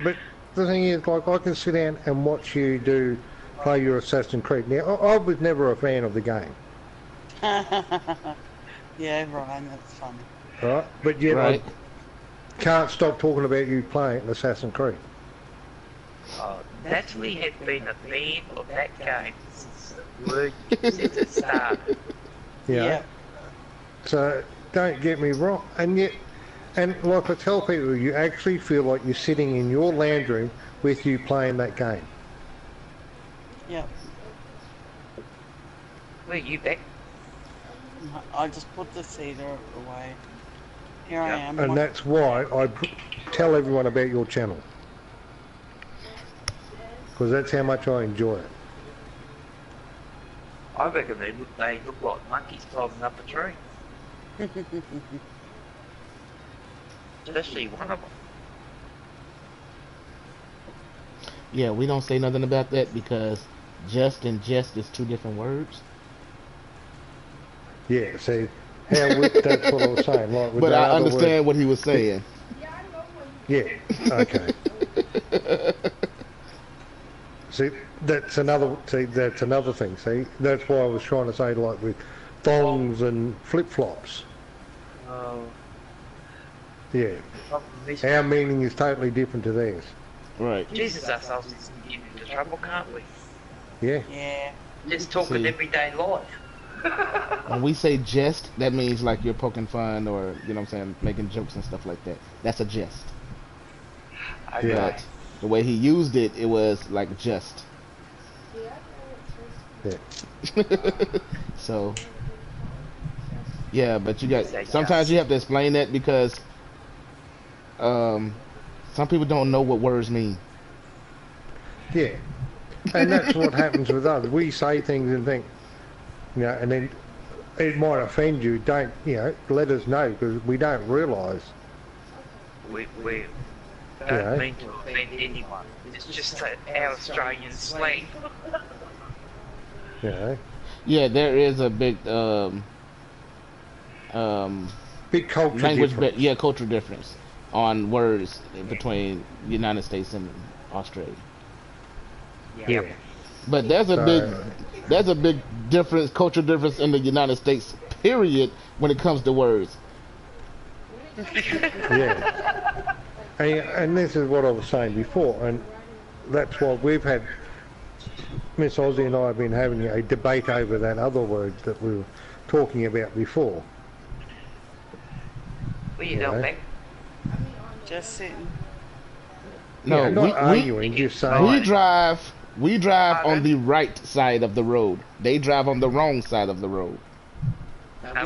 But the thing is, like, I can sit down and watch you play your Assassin's Creed. Now, I was never a fan of the game, Yeah, Ryan, that's funny. right? But yet Right. I can't stop talking about you playing Assassin's Creed. Natalie has been a fan of that game since it started. Yeah. So don't get me wrong, and like I tell people, you actually feel like you're sitting in your lounge room with you playing that game. Yep. Where you back? I just put the cedar away. Here I Yep. am. And that's why I tell everyone about your channel, because that's how much I enjoy it. I reckon they look like monkeys climbing up a tree. Especially one of them. Yeah, we don't say nothing about that because just and jest is two different words. Yeah, see, that's what I was saying. Like with But that I other understand word, what he was saying. yeah, okay. See, that's another thing. See, that's why I was trying to say, like with thongs and flip-flops. Oh, Yeah, problem is, our meaning is totally different to theirs. Right. Jesus, us Aussies can get into trouble, can't we? Yeah, Yeah. Just talking See. everyday life. When we say jest, that means like you're poking fun or, you know what I'm saying, making jokes and stuff like that. That's a jest. Okay. Yeah. But the way he used it, it was like just. Yeah. So yeah, but you got Say sometimes yes. you have to explain that because some people don't know what words mean. Yeah. And that's what happens with us. We say things and think, you know, and then it might offend you. Don't, you know, let us know because we don't realise. We don't Yeah. mean to offend anyone. It's just our Australian slang. You know, Yeah, there is a big big culture language, difference. yeah, cultural difference on words between the United States and Australia. Yeah. But there's a big difference, cultural difference in the United States. Period. When it comes to words. Yeah. And this is what I was saying before, and that's why we've had, Miss Aussie and I have been having a debate over that other word that we were talking about before. What are you doing, Beck? Just sitting. No, Yeah, not arguing, just saying. we drive on the right side of the road. They drive on the wrong side of the road.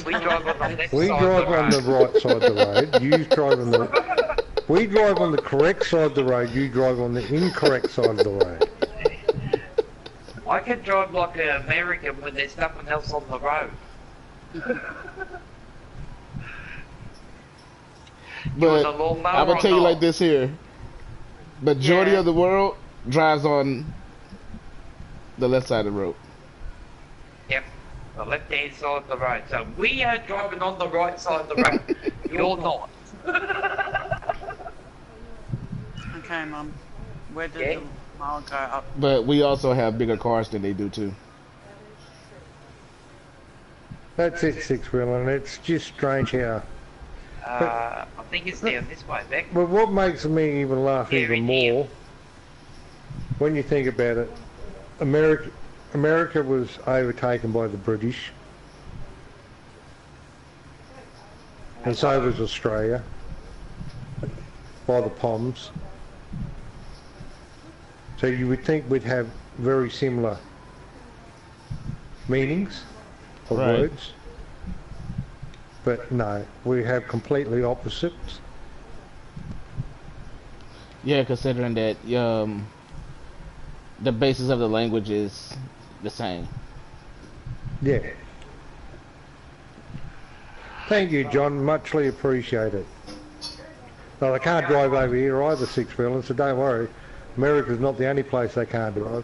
We drive on the left We side drive of the on the road. right side of the road. You drive on the. We drive on the correct side of the road. You drive on the incorrect side of the road. I can drive like an American when there's nothing else on the road. But a lawnmower I'm gonna or tell you not? like this here. Majority Yeah. of the world drives on the left side of the road. Yep, the left-hand side of the road. So we are driving on the right side of the road. You're not. Okay, Mum. Where did Yeah. the mile go up? But we also have bigger cars than they do too. That's it, six-wheeler, and it's just strange how. I think it's down this way, Beck. But what makes me even laugh Yeah, even in more, when you think about it, America was overtaken by the British, and so was Australia, by the Poms. So you would think we'd have very similar meanings of Right. words, but no, we have completely opposites. Yeah, considering that the basis of the language is the same. Yeah. Thank you, John. Muchly appreciated. Well, they can't drive over here either, six-wheeler, so don't worry. America's not the only place they can't drive.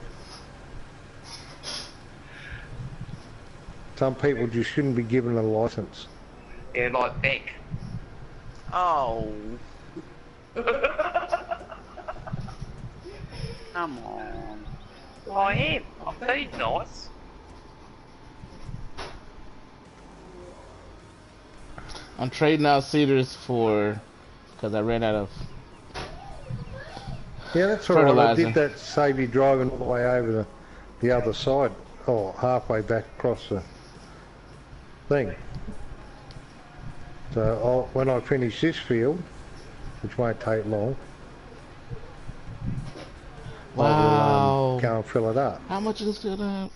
Some people just shouldn't be given a licence. Yeah, like Beck. Oh. Come on. I am. I'm being nice. I'm trading out cedars for because I ran out of. Yeah, that's all right. I Fertilizer. did that save you driving all the way over the other side, or halfway back across the thing. So when I finish this field, which won't take long, I Wow. will go and fill it up. How much is this gonna?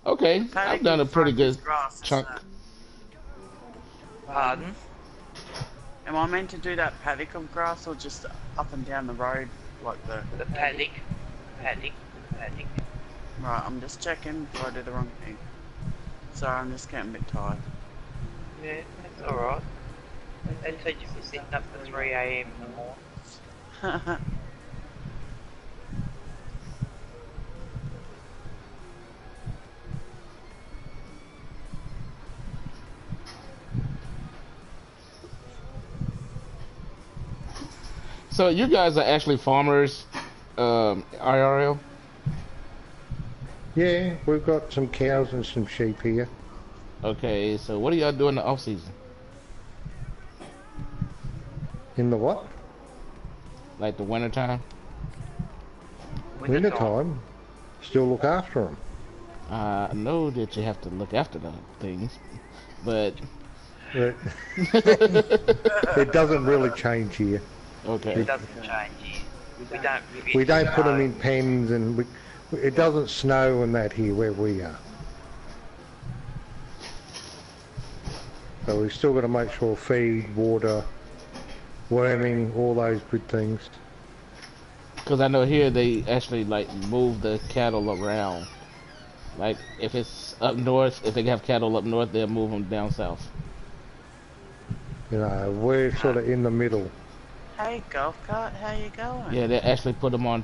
Okay, I've Paddock done a in pretty front is good grass, chunk. isn't it? Pardon? Am I meant to do that paddock of grass or just up and down the road like the... The paddock. Paddock. Right, I'm just checking before I do the wrong thing. Sorry, I'm just getting a bit tired. Yeah, that's alright. They teach you to sitting up at 3 AM in the morning. So you guys are actually farmers, IRL? Yeah, we've got some cows and some sheep here. Okay, so what do y'all do in the off season? In the what? Like the winter time? Winter time. Still look after them. I know that you have to look after the things, but It doesn't really change here. Okay. It doesn't change here. We don't really We don't put them know. in pens, and it doesn't snow and that here where we are. So we've still got to make sure feed, water, worming, all those good things. Because I know here they actually like move the cattle around. Like if it's up north, if they have cattle up north, they'll move them down south. You know, we're sort of in the middle. Hey, golf cart, how you going? Yeah, they actually put them on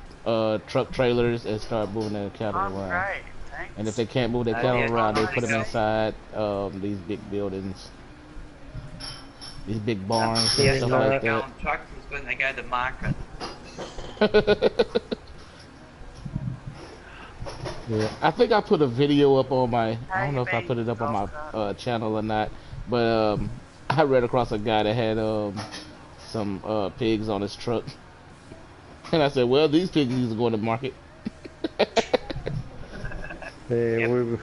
truck trailers and start moving their cattle I'm around. great, thanks. And if they can't move their Oh, cattle yeah, around, they nice. put them inside these big buildings, these big barns Yeah, and so stuff they like go that. on trucks is when they go to market. Yeah. I think I put a video up on my. How I don't you know if I been, put it up on golf my cart? channel or not, but I read across a guy that had some pigs on his truck, and I said, "Well, these pigs need to go to market." Yeah, Yep.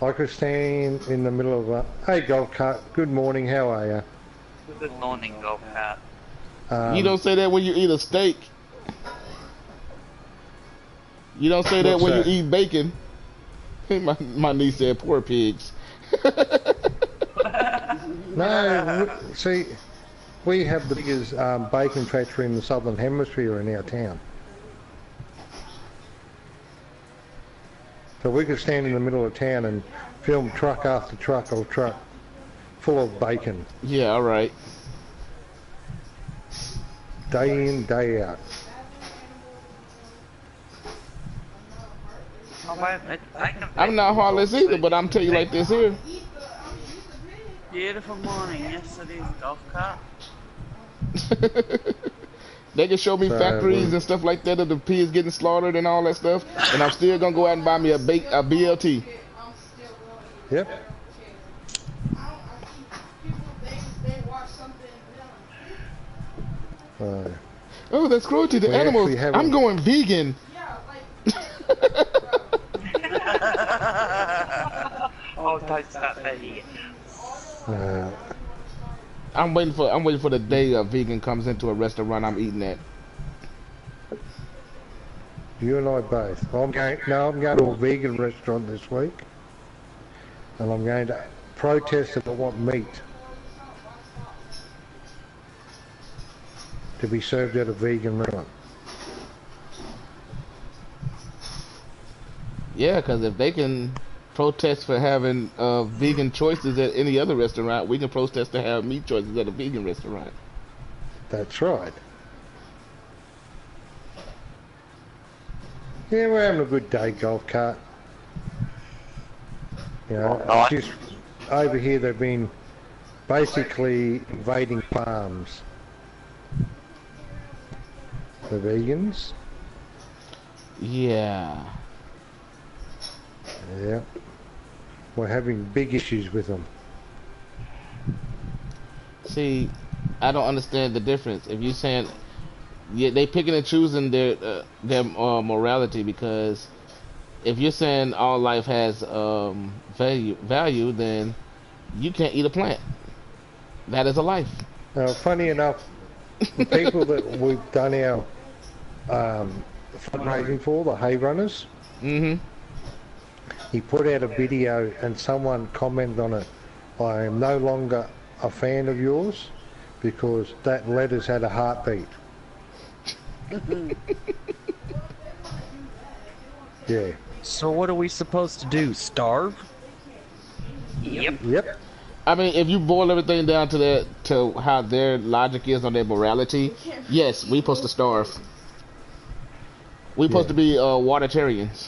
I could stand in the middle of a... Hey, golf cart, good morning, how are you? Good morning, golf cart. You don't say that when you eat a steak. You don't say that What's when that? you eat bacon. My niece said, "Poor pigs." No, see, we have the biggest bacon factory in the southern hemisphere in our town. So we could stand in the middle of town and film truck after truck or truck full of bacon, Yeah, all right. day in, day out. Oh, wait a minute. I'm not heartless either, but I'm telling you like this here. Beautiful morning, yes it is, golf cart. They can show me So, factories and stuff like that of the pigs getting slaughtered and all that stuff, and I'm still gonna go out and buy me a BLT. Yep. Oh, that's cruelty to We animals. actually have I'm a- going vegan. Oh, don't start that here. I'm waiting for the day a vegan comes into a restaurant I'm eating at. You and I both. I'm going to a vegan restaurant this week, and I'm going to protest that I want meat to be served at a vegan restaurant. Yeah, because if they can protest for having vegan choices at any other restaurant, we can protest to have meat choices at a vegan restaurant. That's right. Yeah, we're having a good day, golf cart. You know, Nice. it's just over here they've been basically invading farms. The vegans. Yeah. Yeah. We're having big issues with them. See, I don't understand the difference. If you're saying, yeah, they picking and choosing their morality, because if you're saying all life has value, then you can't eat a plant. That is a life. Funny enough, the people that we've done our fundraising for, the hay runners, Mm-hmm. he put out a video and someone commented on it, "I am no longer a fan of yours because that letter's had a heartbeat." Yeah. So what are we supposed to do? Starve? Yep. Yep. I mean, if you boil everything down to how their logic is on their morality, yes, we supposed to starve. We supposed to be watertarians.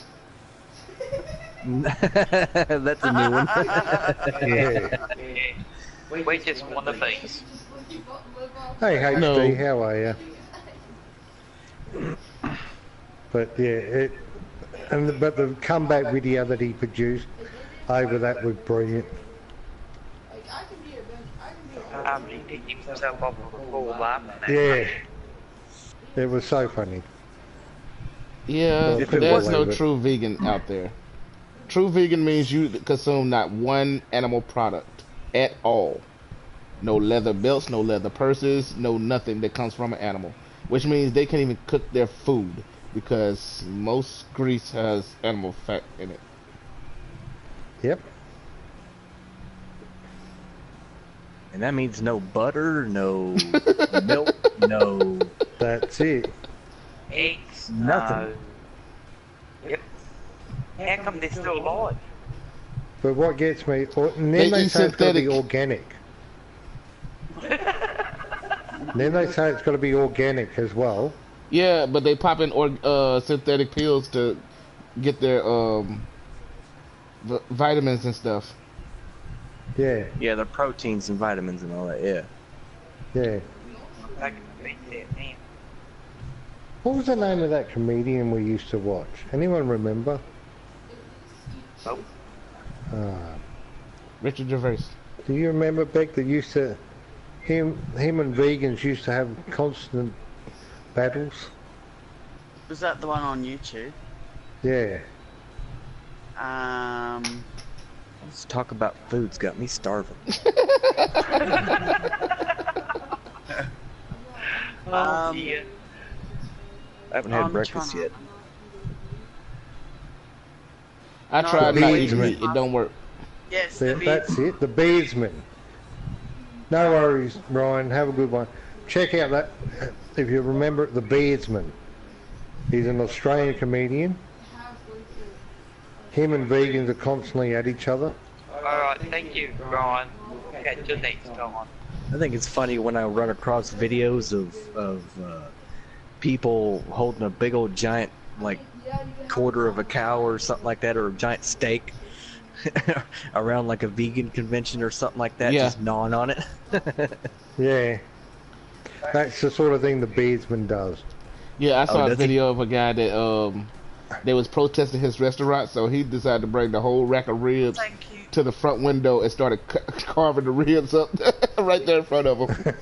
That's a new one. Yeah. Yeah. We just want to be. Hey HD, No. how are you? But yeah, but the comeback video that he produced over that was brilliant. He picked himself up with a ball laughing at Yeah. It was so funny. Yeah, Well, but people there's no believe it. true vegan out there. True vegan means you consume not one animal product at all. no leather belts, no leather purses, no nothing that comes from an animal. Which means they can't even cook their food because most grease has animal fat in it. Yep. And that means no butter, no milk, no That's it. Eggs? Nothing. No. Yep. How come they're still alive? But what gets me, and They then they eat say it's got to be synthetic. organic. Then they say it's got to be organic as well. Yeah, but they pop in synthetic pills to get their vitamins and stuff. Yeah, yeah, the proteins and vitamins and all that. Yeah. yeah. I can beat that now. What was the name of that comedian we used to watch? Anyone remember? Nope. Richard Gervais. Do you remember Beck that used to, him and vegans used to have constant battles? Was that the one on YouTube? Yeah. Let's talk about food's got me starving. Oh dear. I haven't had I'm breakfast trying yet. I No, tried the not beads, eating man. meat. It don't work. Yes, That's it, the beadsman. No worries, Ryan, have a good one. Check out that, if you remember, the beadsman. He's an Australian comedian. Him and vegans are constantly at each other. Alright, thank you, Ryan. Catch you next time. I think it's funny when I run across videos of people holding a big old giant, like, quarter of a cow or something like that, or a giant steak around like a vegan convention or something like that, Yeah. just gnawing on it. Yeah. That's the sort of thing the beadsman does. Yeah, I saw a does he? video of a guy that they was protesting his restaurant, so he decided to bring the whole rack of ribs Thank you. to the front window and started carving the ribs up right there in front of him.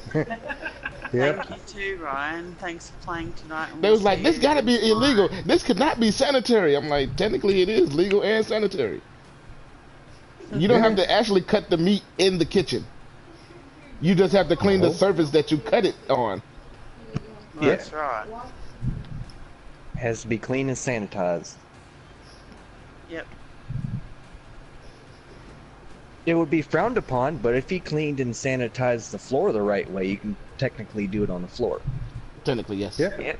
Yep. Thank you too, Ryan. Thanks for playing tonight. and They we'll was like, see this you gotta be tomorrow. illegal. This could not be sanitary. I'm like, technically it is legal and sanitary. You don't have to actually cut the meat in the kitchen. You just have to clean the Oh. surface that you cut it on. That's right. Has to be clean and sanitized. Yep. It would be frowned upon, but if he cleaned and sanitized the floor the right way, you can technically do it on the floor. Technically, yes. Yep. Yep.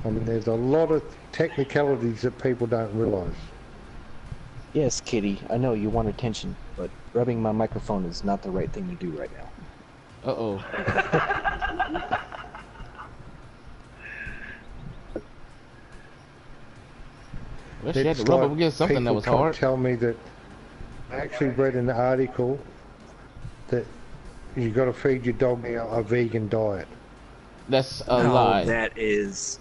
I mean, there's a lot of technicalities that people don't realise. Yes, Kitty, I know you want attention, but rubbing my microphone is not the right thing to do right now. Uh-oh. Well, she had to It's rub like up against something that people was can't hard. tell me that I actually read an article that you got to feed your dog now a vegan diet. That's a lie. That is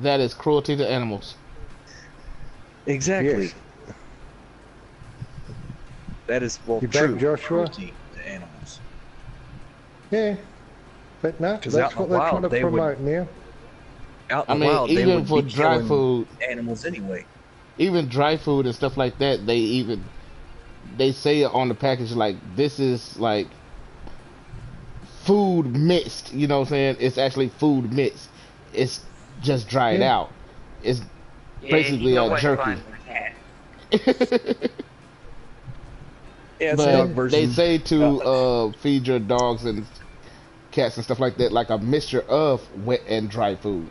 That is cruelty to animals. exactly. Yes. That is well You back true. Joshua? Cruelty to animals. Yeah, but no, 'Cause out that's in what the they're wild, trying to they would- promote now. Out I in the mean, wild, they even would for be dry killing food, animals anyway. even dry food and stuff like that, they say it on the package like this is like food mixed. You know what I'm saying? It's actually food mixed. It's just dried Yeah. out. It's Yeah, basically he's a always jerky. playing with that. Yeah, it's a But dog version. they say to feed your dogs and cats and stuff like that like a mixture of wet and dry food,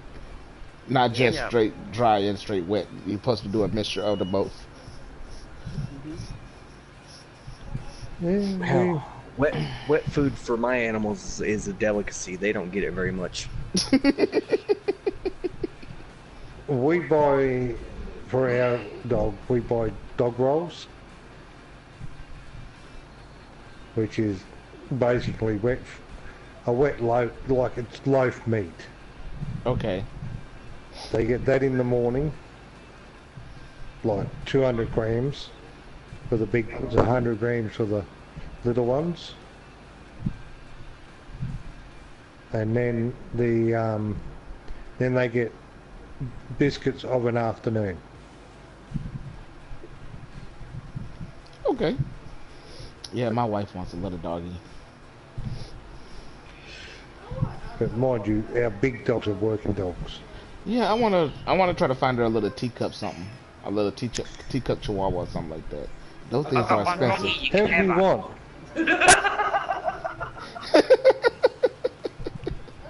not just Yeah. straight dry and straight wet. You're supposed to do a mixture of the both. Yeah, Hell, wet food for my animals is a delicacy. They don't get it very much. we buy for our dog. We buy dog rolls, which is basically a wet loaf, like it's loaf meat. Okay. They get that in the morning, like 200 grams for the big ones, 100 grams for the little ones. And then then they get biscuits of an afternoon. Okay. Yeah, my wife wants a little doggy. But mind you, our big dogs are working dogs. Yeah, I wanna try to find her a little teacup something, a little teacup chihuahua or something like that. Those I've things are got one wrong expensive. here, you How can do have you her.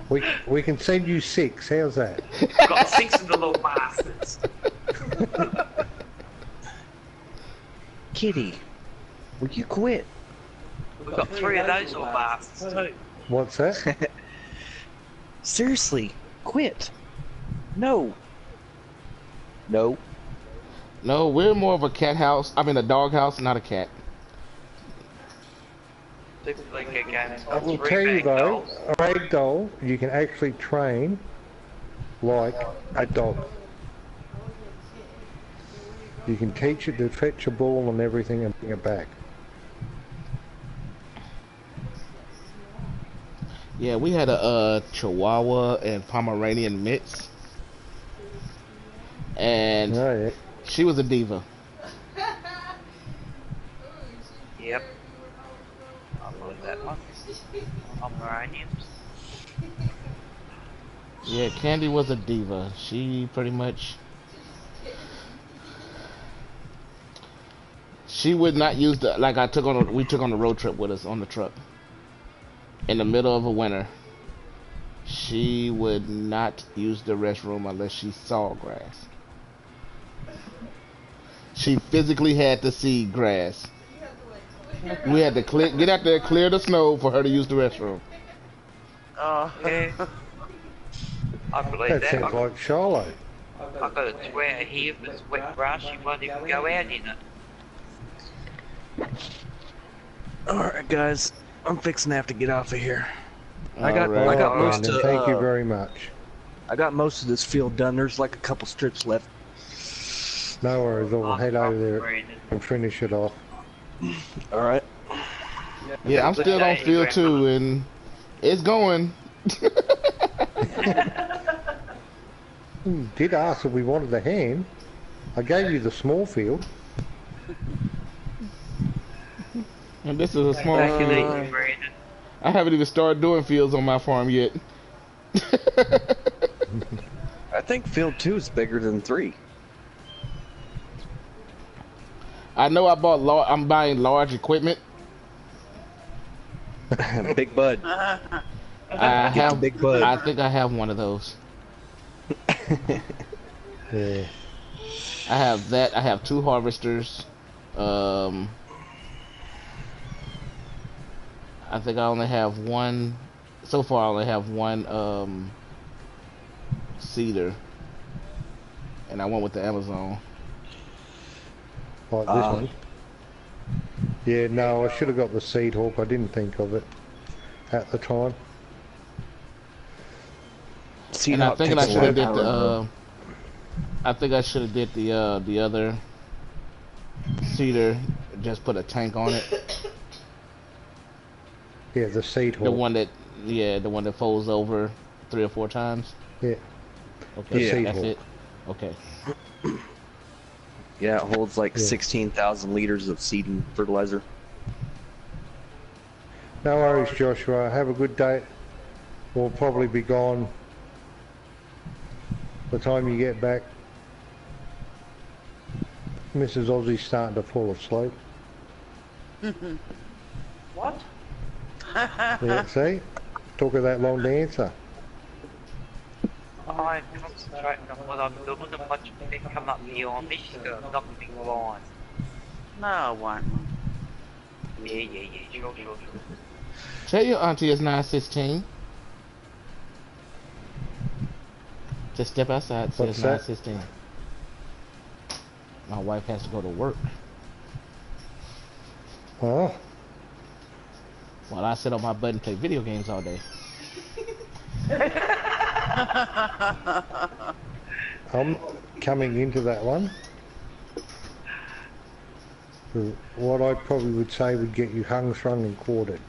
want? We can send you 6. How's that? I've got 6 of the little bastards. Kitty, will you quit? We've got 3 of those little bastards too. What's that? Seriously, quit. No. No. No, we're more of a cat house. I mean, a dog house, not a cat. Typically, games I got will 3 tell you big though, dolls. a rag doll you can actually train like a dog. You can teach it to fetch a ball and everything and bring it back. Yeah, we had a Chihuahua and Pomeranian mix, and Oh yeah. she was a diva. Yep. I believe that one. Pomeranians. Yeah, Candy was a diva. She pretty much, she would not use the, like we took on a road trip with us on the truck in the middle of a winter. She would not use the restroom unless she saw grass. She physically had to see grass. We had to get out there, clear the snow for her to use the restroom. Yeah. I believe That that. sounds like Charlotte. I've got a sweater here, but it's wet grass, you won't even go out in it. Alright, guys. I'm fixing to have to get off of here. I Alright. got most Brandon, of thank you very much. I got most of this field done. There's like a couple strips left. No worries, I'll head over there Brandon. and finish it off. Alright. Yeah, I'm still on field 2, and it's going. You did ask if we wanted the hand. I gave you the small field. And this is a small Thank you, field. Brandon. I haven't even started doing fields on my farm yet. I think field 2 is bigger than 3. I know I'm buying large equipment. Big Bud. I have Big Bud. I think I have one of those. Yeah. I have that. I have 2 harvesters. I think I only have one. So far, I only have one seeder, and I went with the Amazon. Like this one. Yeah, no, I should have got the seed hawk. I didn't think of it at the time. See, And I think I should have did the. I think I should have did the other seeder. Just put a tank on it. Yeah, the seed hawk. The one that folds over 3 or 4 times. Yeah. Okay, seed that's hawk. it. Okay. Yeah, it holds like Yeah. 16,000 liters of seed and fertilizer. No worries, Joshua. Have a good day. We'll probably be gone by the time you get back. Mrs. Aussie's starting to fall asleep. What? Yeah, see? Took her that long to answer. I'm concentrating on what I'm doing and watching it come up beyond me. She's got a knocking blind. No, I won't. Yeah, sure. Tell your auntie it's 9:16. Just step outside. Say What's it's that? 9:16. My wife has to go to work. Oh, While I sit on my butt and play video games all day. I'm coming into that one. What I probably would say would get you hung, strung and quartered.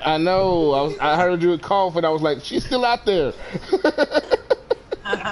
I know. I heard you cough and I was like, she's still out there.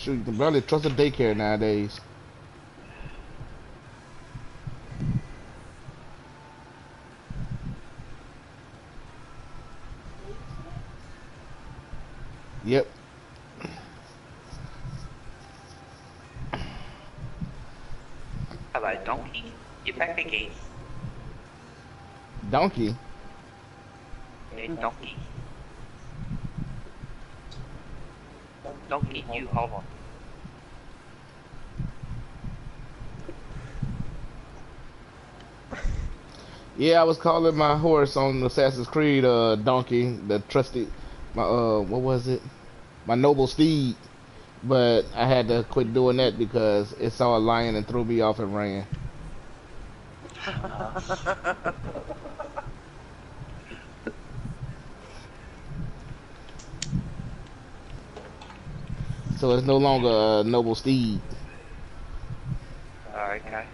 Shoot, you can barely trust a daycare nowadays. Yep. Hello, donkey. You're back again. Donkey. Yeah, donkey. Donkey, you hold on. Yeah, I was calling my horse on Assassin's Creed, Donkey, the trusty, my, what was it? My noble steed. But I had to quit doing that because it saw a lion and threw me off and ran. So it's no longer a noble steed. Oh, okay.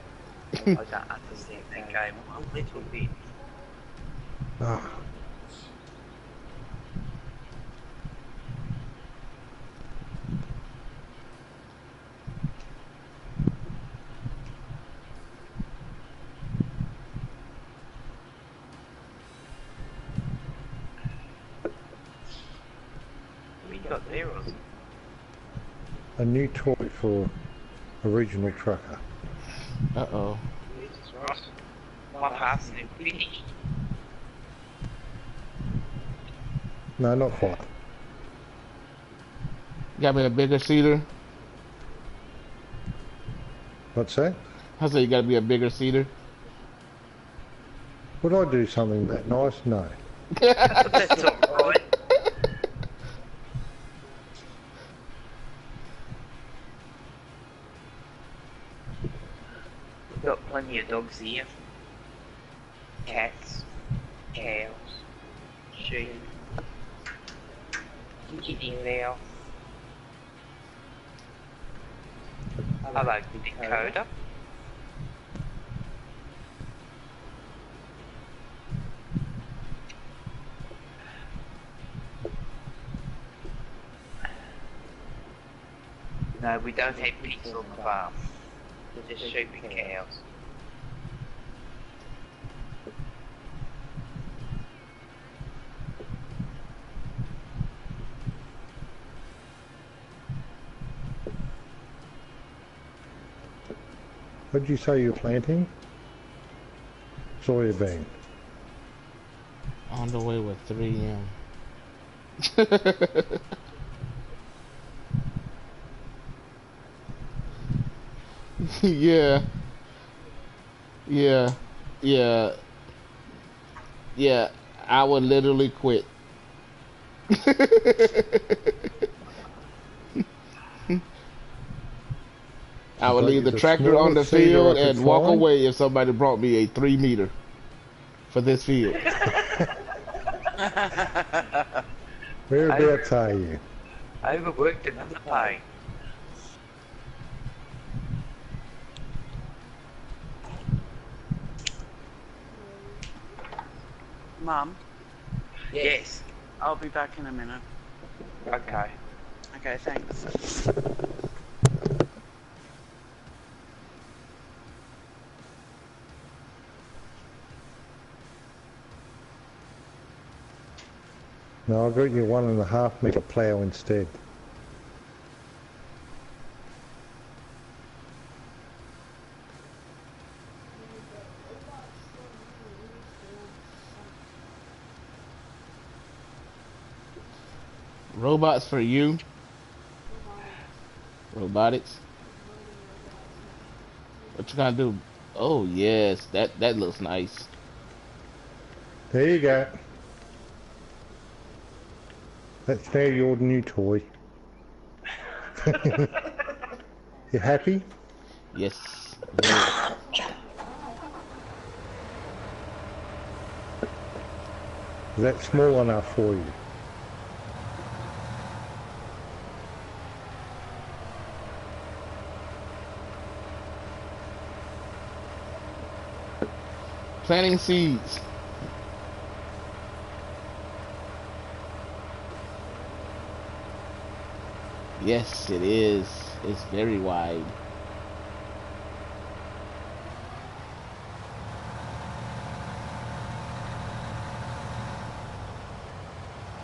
I don't understand that game one little bit. Ah, What you got there, Ozzy? a new toy for original trucker. Uh-oh. Jesus Christ. My half's now finished. No, not quite. Got me a bigger cedar. What's that? I said you gotta be a bigger cedar. Would I do something that nice? No. But that's alright. We've got plenty of dogs here. Cats, cows, sheep, guinea fowl. Hello, Dakota. No, we don't have pigs on the farm. Just sheep and cows. What did you say you're planting? Soybean. On the way with 3M. Yeah. Yeah. Yeah. Yeah. I would literally quit. I would leave the tractor on the field and walk away if somebody brought me a 3 meter for this field. Whereabouts are you? Overworked and underpaid. Mum, Yes. I'll be back in a minute. Okay. Okay, thanks. No, I got you 1.5 metre plough instead. Robots for you. Robotics. What you gonna do? Oh yes, that looks nice. There you go. That's now your new toy. You happy? Yes. Is that small enough for you? Planting seeds. Yes, it is. It's very wide.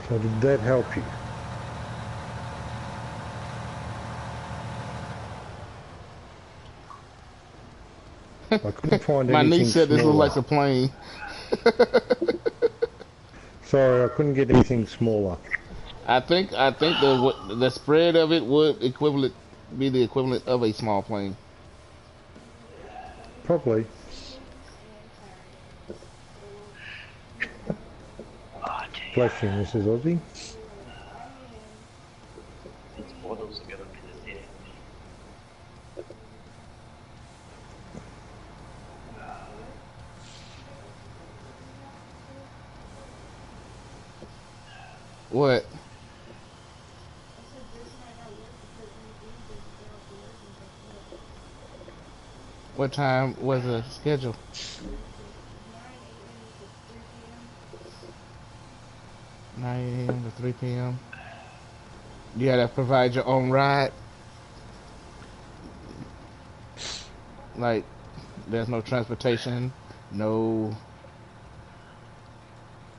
So did that help you? I couldn't find My anything niece said this looks smaller. like a plane. Sorry, I couldn't get anything smaller. I think the spread of it would equivalent be the equivalent of a small plane. Probably. Oh, dear. Bless you, Mrs. Aussie. These bottles are going to be the death. What? What time was the schedule? 9 a.m. to 3 p.m. You gotta provide your own ride. Like, there's no transportation, no.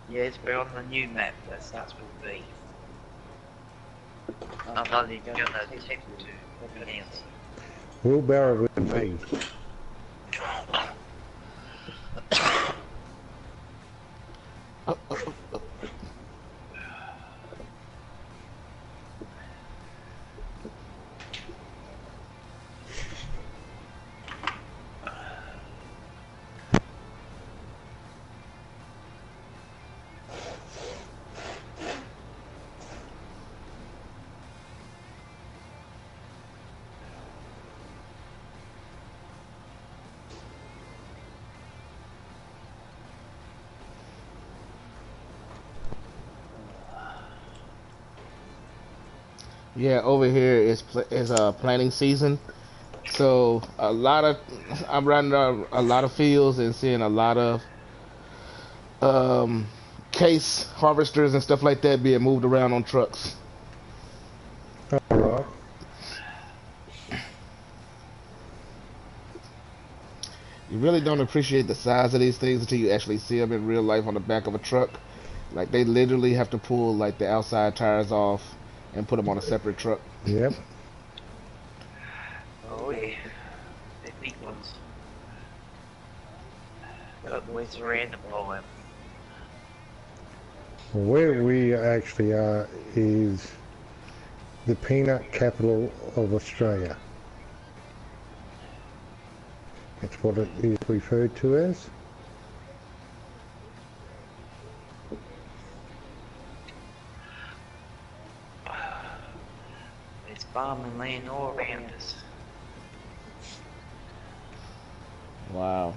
Yes, we're on the new map that starts with B. I'm not even going to attempt to pronounce it. Wheelbarrow with V. Yeah, over here is planting season. So I'm riding around a lot of fields and seeing a lot of um, case harvesters and stuff like that being moved around on trucks. Alright. You really don't appreciate the size of these things until you actually see them in real life on the back of a truck. Like they literally have to pull like the outside tires off and put them on a separate truck. Yep. Oh yeah, they're big ones. Got ways around them by them. Where we actually are is the peanut capital of Australia. That's what it is referred to as. There's farming land all around us. Wow.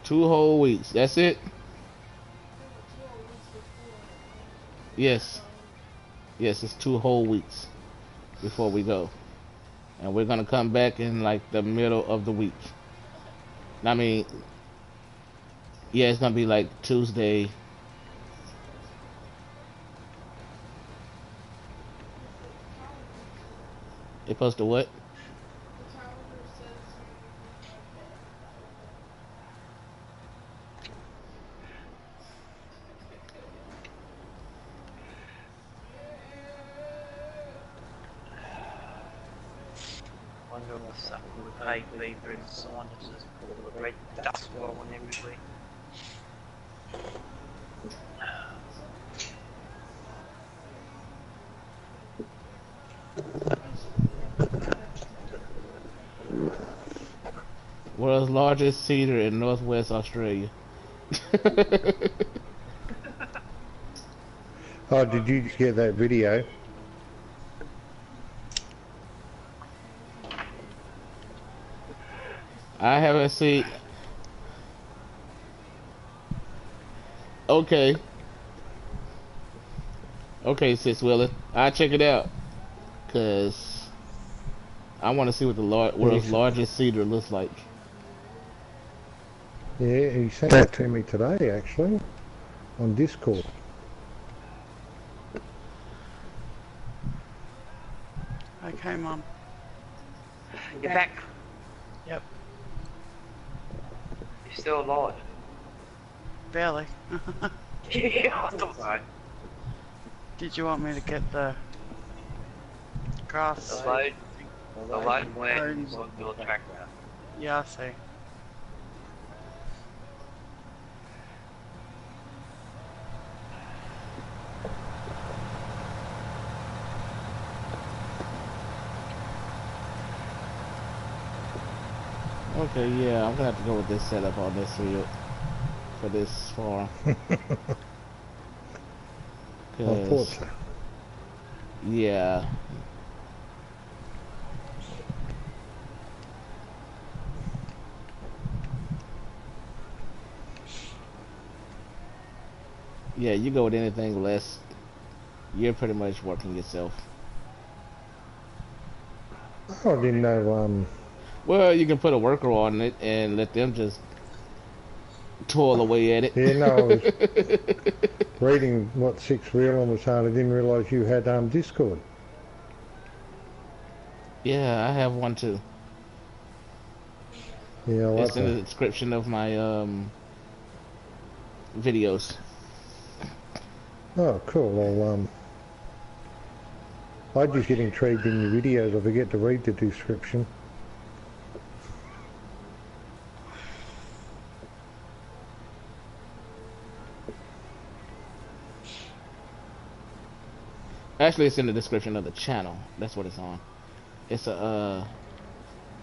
2 whole weeks. That's it? Yes. Yes, it's 2 whole weeks before we go. And we're gonna come back in like the middle of the week. I mean, yeah, it's gonna be like Tuesday. They posted what? Wonder what sucker would pay fever and sinuses for the red dust blowing everywhere. World's largest cedar in Northwest Australia. Oh, did you get that video? I haven't seen. Okay. Okay, Sis Willis. I'll check it out. Because I want to see what the world's largest cedar looks like. Yeah, he sent that to me today, actually, on Discord. Okay, Mum. You're back. Yep. You're still alive. Barely. Yeah, I thought so. Did you want me to get the grass? The load wagon's on your tractor. Yeah, I see. Okay, yeah, I'm gonna have to go with this setup on this field for this farm. I thought so. Yeah. Yeah, you go with anything less, you're pretty much working yourself. I didn't know, Well, you can put a worker on it and let them just toil away at it. yeah, no, I was reading what Six Reeling was saying. I didn't realise you had Discord. Yeah, I have one too. Yeah, I It's in the description of my videos. Oh, cool. Well, I just get intrigued in your videos. I forget to read the description. Actually, it's in the description of the channel. That's what it's on. It's a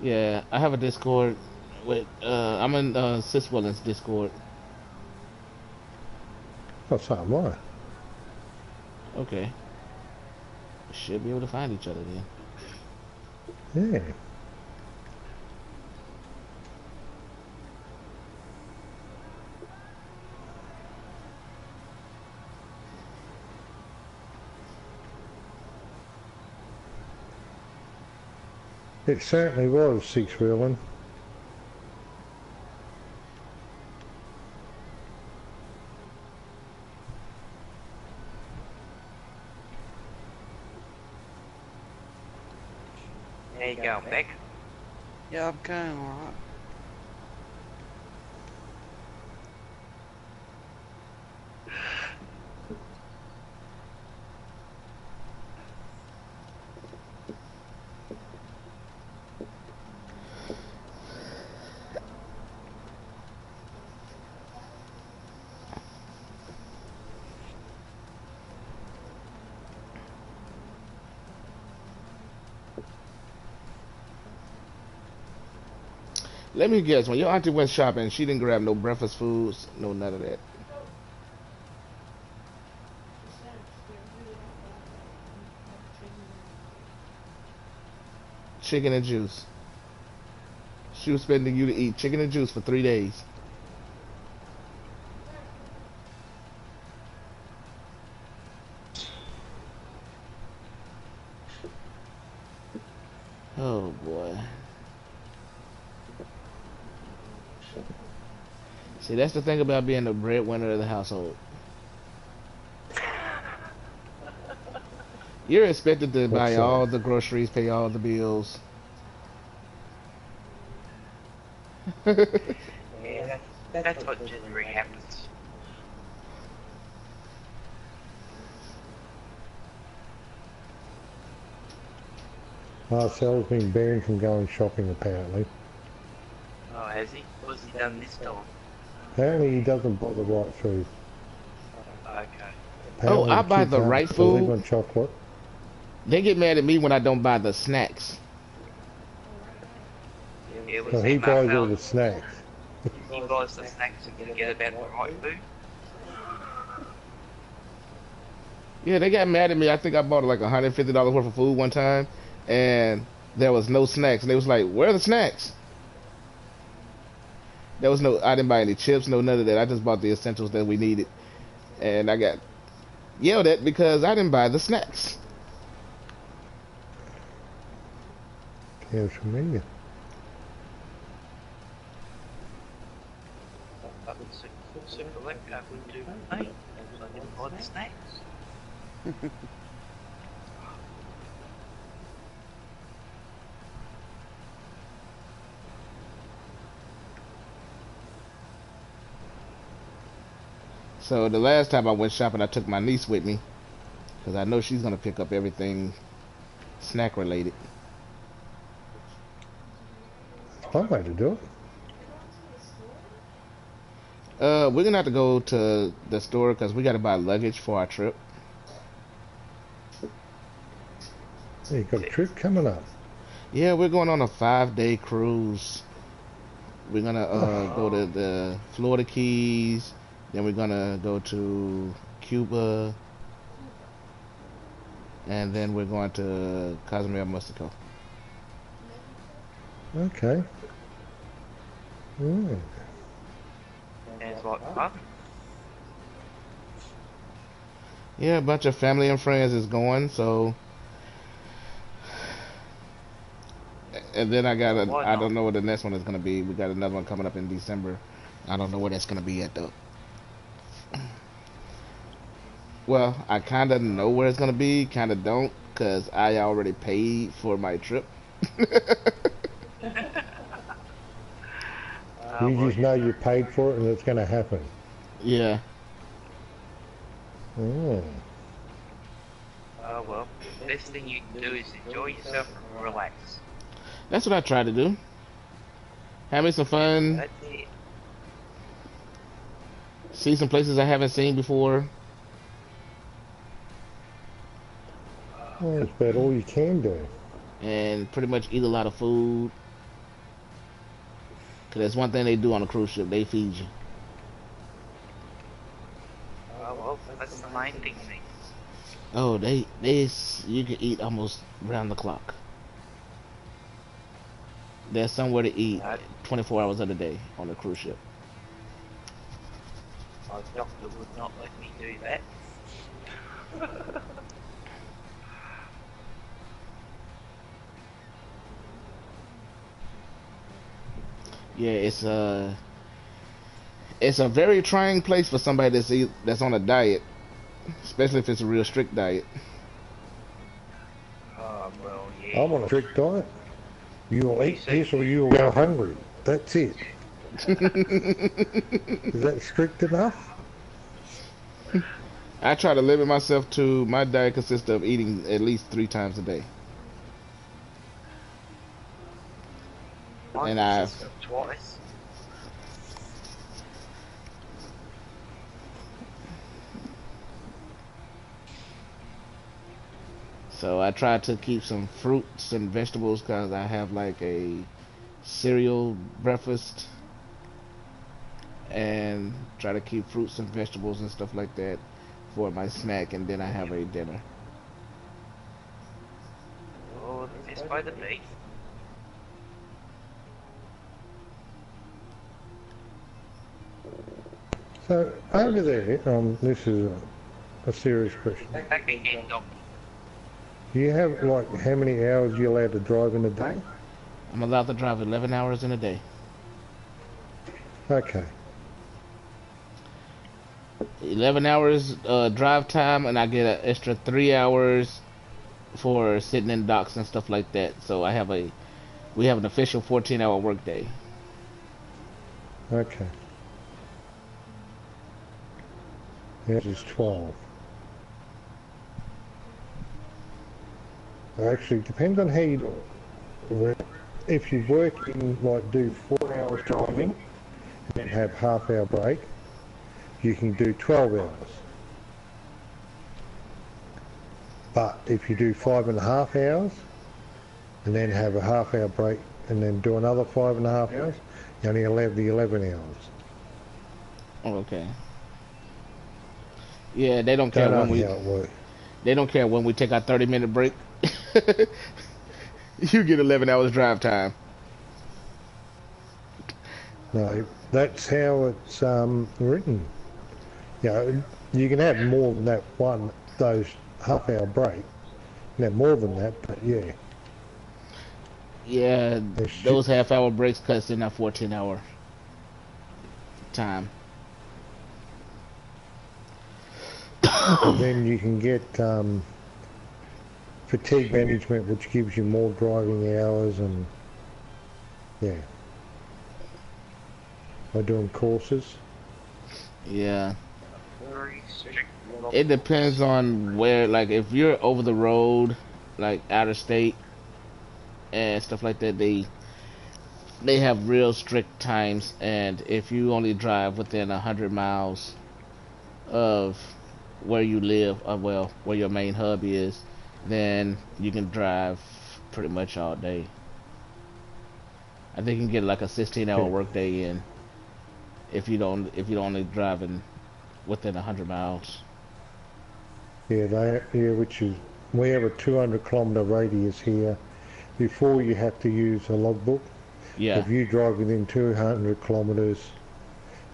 yeah. I have a Discord with I'm in Sis Willen's Discord. Oh, so am I. Okay. Should be able to find each other then. Yeah. It certainly was Six Reeling. There you go, Beck. Yeah, I'm going alright. Let me guess. When your auntie went shopping, she didn't grab no breakfast foods, no none of that. Chicken and juice. She was spending you to eat chicken and juice for 3 days. Oh boy. See, that's the thing about being the breadwinner of the household. You're expected to buy all the groceries, pay all the bills. Yeah, that's what generally happens. Marcel's been banned from going shopping, apparently. Oh, has he? What's he done this time? Apparently he doesn't buy the right food. Okay. Apparently I the buy kids the aren't right to live food. on chocolate. They get mad at me when I don't buy the snacks. Yeah, So he buys all the snacks. He buys the snacks and forget about the right food. Yeah, they got mad at me. I think I bought like $150 worth of food one time, and there was no snacks. And they was like, "Where are the snacks?" There was no. I didn't buy any chips, no none of that. I just bought the essentials that we needed, and I got yelled at because I didn't buy the snacks. Here's from me. I would super like I would do with me. I didn't buy the snacks. So the last time I went shopping, I took my niece with me because I know she's gonna pick up everything snack related. One way to do it. We're gonna have to go to the store because we gotta buy luggage for our trip. Yeah, you've got a trip coming up. Yeah, we're going on a 5-day cruise. We're gonna go to the Florida Keys, then we're gonna go to Cuba, and then we're going to Cozumel, Mexico. Okay. Mm. Sounds like fun. Yeah, a bunch of family and friends is going, so. And then I don't know what the next one is gonna be. We got another one coming up in December. I don't know where that's gonna be at though. Well, I kind of know where it's gonna be, kind of don't, cause I already paid for my trip. You just know you paid for it and it's going to happen. Yeah. Mm. Oh well, the best thing you can do is enjoy yourself and relax. That's what I try to do. Have me some fun. That's it. See some places I haven't seen before. Well, it's about all you can do. And pretty much eat a lot of food. Cause that's one thing they do on a cruise ship. They feed you. Oh well, that's the main thing, mate. Oh, you can eat almost round the clock. There's somewhere to eat 24 hours of the day on a cruise ship. My doctor would not let me do that. Yeah, it's a very trying place for somebody that's on a diet, especially if it's a real strict diet. Oh well, yeah. I'm on a strict diet. You'll eat this or you'll go hungry. That's it. Is that strict enough? I try to limit myself to my diet consists of eating at least 3 times a day. And I've twice. So I try to keep some fruits and vegetables because I have like a cereal breakfast, and try to keep fruits and vegetables and stuff like that for my snack, and then I have a dinner. Oh, this by the beach. So over there, this is a serious question. Back again, doctor. Do you have like how many hours you're allowed to drive in a day? I'm allowed to drive 11 hours in a day. Okay. 11 hours drive time, and I get an extra 3 hours for sitting in docks and stuff like that. So we have an official 14-hour workday. Okay. Yours is 12. Actually, it depends on how you do it. If you work in, like, do 4 hours driving and then have half-hour break, you can do 12 hours. But if you do 5.5 hours and then have a half-hour break and then do another 5.5 hours, you only allowed the 11 hours. Okay. Yeah, they don't care when they don't care when we take our 30-minute break. You get 11 hours drive time. No, that's how it's written. You know, you can have more than that those half-hour break. You can have more than that, but yeah. Yeah, those half-hour breaks cuts in that 14-hour time. And then you can get fatigue management, which gives you more driving hours, and yeah, by doing courses. Yeah. very strict log It books. depends on where, like, if you're over the road, like out of state and stuff like that, they have real strict times. And if you only drive within 100 miles of where you live, well, where your main hub is, then you can drive pretty much all day. I think you can get like a 16-hour Yeah, workday in if you don't only driving within 100 miles. yeah, which is, we have a 200 kilometre radius here. Before you have to use a logbook. Yeah, If you drive within 200 kilometres,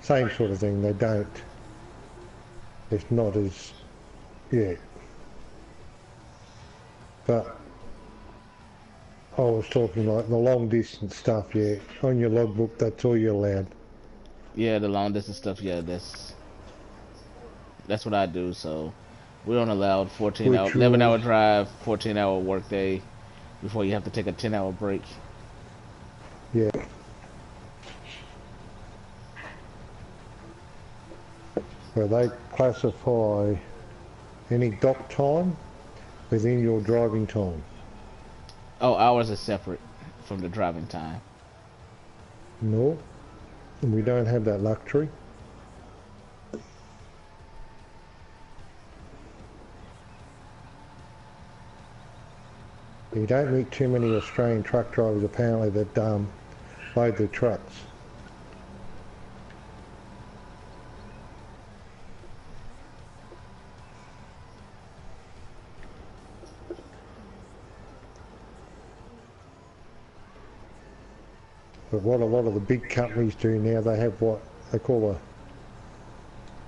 same sort of thing, they don't. It's not as, yeah. But I was talking like the long distance stuff, yeah. On your logbook, that's all you're allowed. yeah, the long distance stuff. Yeah, that's what I do. So we're on allowed 14 hour, Which 11 hour was, drive, 14-hour workday before you have to take a 10-hour break. yeah. Where they classify any dock time within your driving time. Oh, hours are separate from the driving time. No, we don't have that luxury. You don't meet too many Australian truck drivers apparently that load their trucks. But what a lot of the big companies do now, they have what they call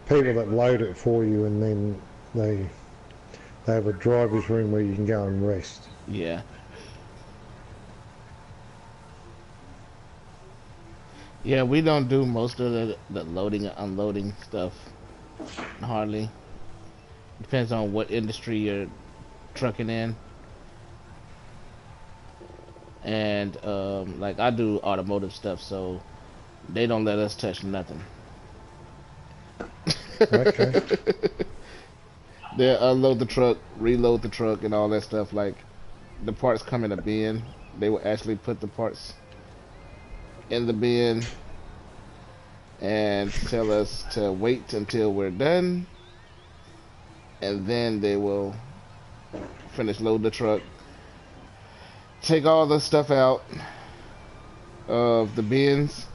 people that load it for you, and then they have a driver's room where you can go and rest. Yeah. Yeah, we don't do most of the loading and unloading stuff. Hardly. Depends on what industry you're trucking in. And like I do automotive stuff, so they don't let us touch nothing. Okay. They unload the truck, reload the truck, and all that stuff. Like the parts come in a bin. They will actually put the parts in the bin and tell us to wait until we're done, and then they will finish load the truck, take all the stuff out of the bins,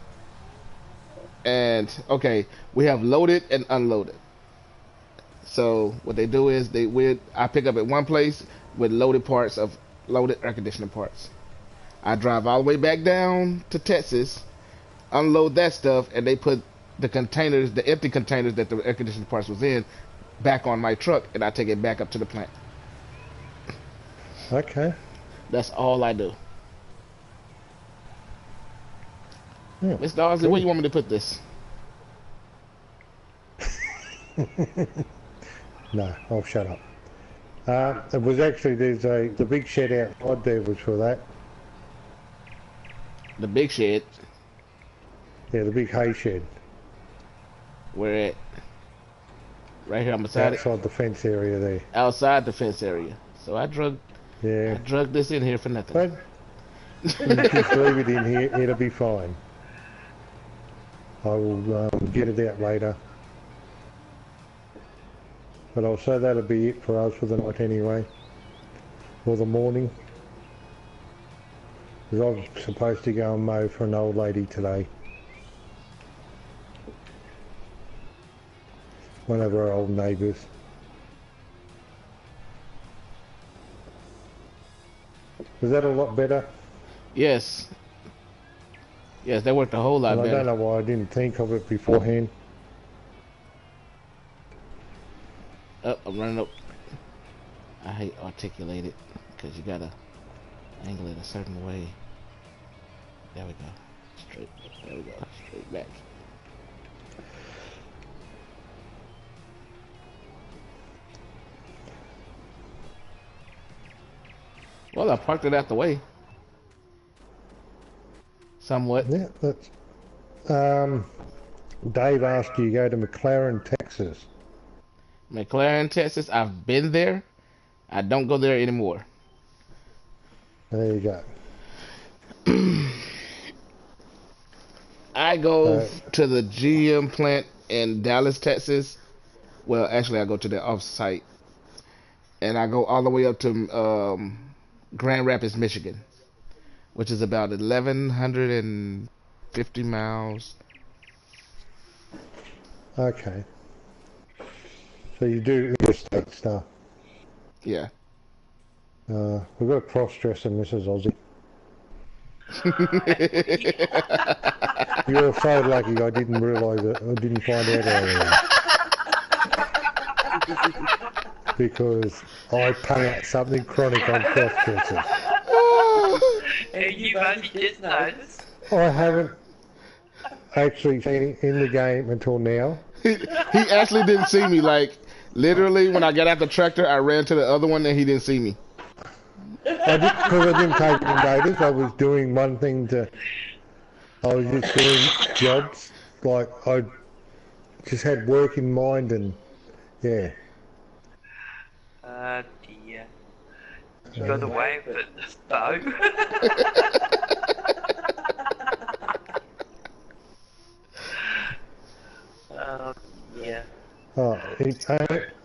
and okay, we have loaded and unloaded. So what they do is I pick up at one place with loaded parts of loaded air conditioning parts. I drive all the way back down to Texas, unload that stuff, and they put the containers, the empty containers that the air conditioning parts was in, back on my truck, and I take it back up to the plant. Okay. That's all I do. Yeah, Mr. Aussies, where you want me to put this? no, I'll shut up. It was actually, the big shed outside there was for that. The big shed. Yeah, the big hay shed. Where at? Right here on beside it. Outside the fence area there. Outside the fence area. So I drug Yeah. this in here for nothing. But you just leave it in here, it'll be fine. I will get it out later. But I'll say that'll be it for us for the night anyway. Or the morning. Because I'm supposed to go and mow for an old lady today. One of our old neighbours. Was that a lot better? Yes. Yes, that worked a whole lot And I better. don't know why I didn't think of it beforehand. Oh, I'm running up. I hate articulate it because you gotta angle it a certain way. There we go. Straight. There we go. Straight back. Well, I parked it out the way. Somewhat. Yeah, that's... Dave asked you to go to McLaren, Texas. McLaren, Texas. I've been there. I don't go there anymore. There you go. I go Uh, to the GM plant in Dallas, Texas. Well, actually, I go to the off-site, and I go all the way up to Grand Rapids, Michigan, which is about 1,150 miles. okay. So you do interstate stuff. Yeah. We've got a cross-dresser, Mrs. Aussie. You're so lucky I didn't realise it. I didn't find out earlier. Because I pay out something chronic on cross-dressers. You've only just noticed. I haven't actually seen it in the game until now. He actually didn't see me. Like, literally, when I got out the tractor, I ran to the other one and he didn't see me. Because I didn't take any notice. I was doing one thing I was just doing jobs. Like, I just had work in mind and, yeah. Dear. You got away with it, though. Yeah. Oh,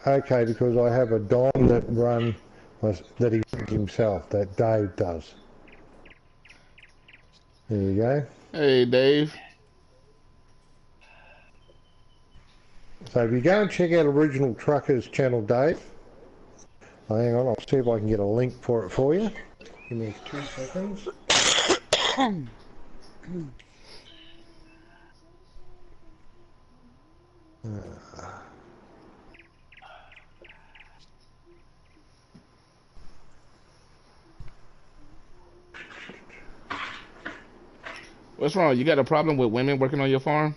okay, because I have a Don that he runs himself, that Dave does. There you go. Hey, Dave. So if you go and check out Original Truckers channel, Dave, hang on, I'll see if I can get a link for it for you. Give me 2 seconds. What's wrong? You got a problem with women working on your farm?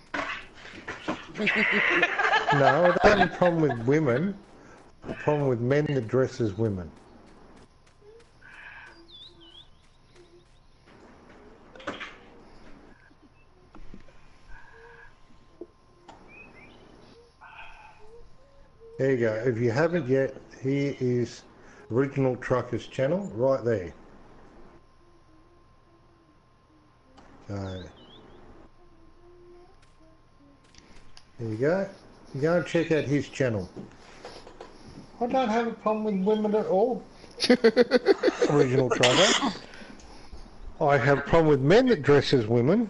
No, I don't have a problem with women. A problem with men that dress as women. There you go. If you haven't yet, here is Original Truckers channel right there. So, there you go. You go and check out his channel. I don't have a problem with women at all. Original Trucker. I have a problem with men that dress as women.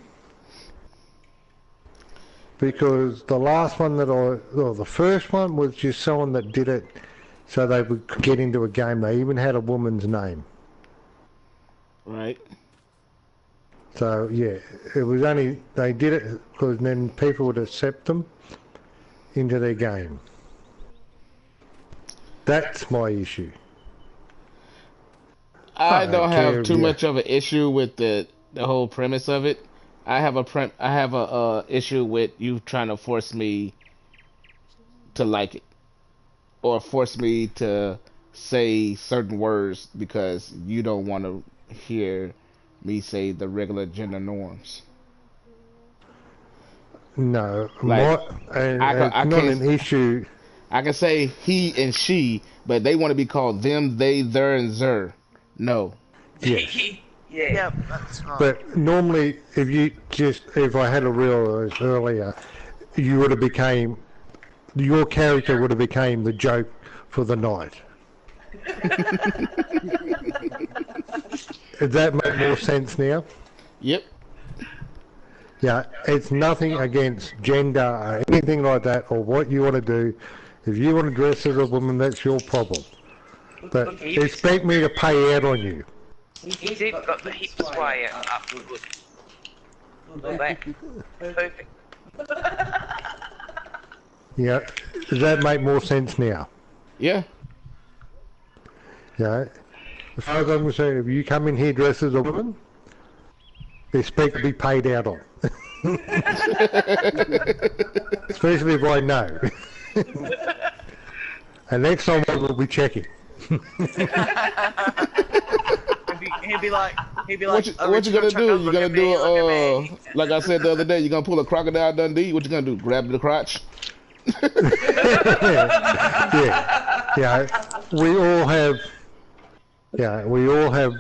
Because the last one the first one was just someone that did it so they would get into a game. They even had a woman's name. Right. So, yeah, it was only, they did it because then people would accept them into their game. That's my issue. I don't have too much of an issue with the whole premise of it. I have a issue with you trying to force me to like it, or force me to say certain words because you don't want to hear me say the regular gender norms. No, Like, it's I not can't, an issue. I can say he and she, but they want to be called them, they, their, and zer. No. Yes. Yeah. Yep, that's right. But normally, if I had a realize earlier, you would have your character would have became the joke for the night. Does that make more sense now? Yep. Yeah, it's nothing against gender or anything like that, or what you want to do. If you want to dress as a woman, that's your problem. But expect me to pay out on you. He's even got the hips way up. Look at that. Perfect. Yeah, does that make more sense now? Yeah. Yeah. As far as I'm concerned, if you come in here dressed as a woman, expect to be paid out on. Especially if I know. And next time I will be checking. He'll be like, What you gonna do? You gonna do like I said the other day? You gonna pull a Crocodile Dundee? What you gonna do? Grab the crotch? Yeah, yeah. We all have. Yeah, we all have.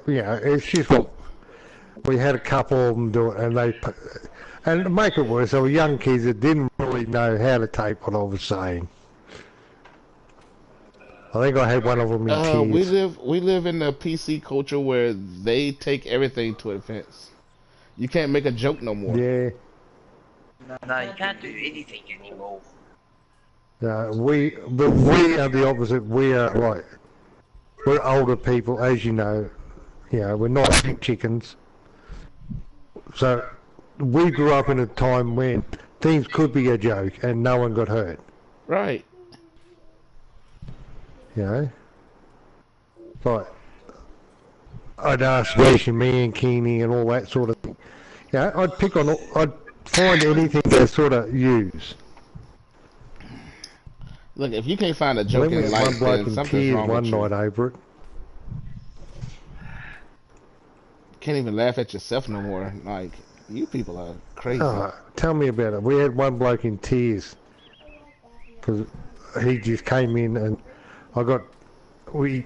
Yeah, it's just what we had a couple of them do it, and and to make it worse, they were young kids that didn't really know how to take what I was saying. I think I had one of them in We tears. live in a PC culture where they take everything to offense. You can't make a joke no more. Yeah. No, you can't do anything anymore. But we are the opposite. We are like, we're older people, as you know. You know, we're not big chickens. So we grew up in a time when things could be a joke and no one got hurt. Right. You know? Like, I'd ask especially me and Keeney and all that sort of thing. Yeah, I'd find anything to sort of use. Look, if you can't find a Then joke we in had life, one bloke then in something's tears wrong one with you. night over it. Can't even laugh at yourself no more. Like, you people are crazy. Oh, tell me about it. We had one bloke in tears because he just came in and we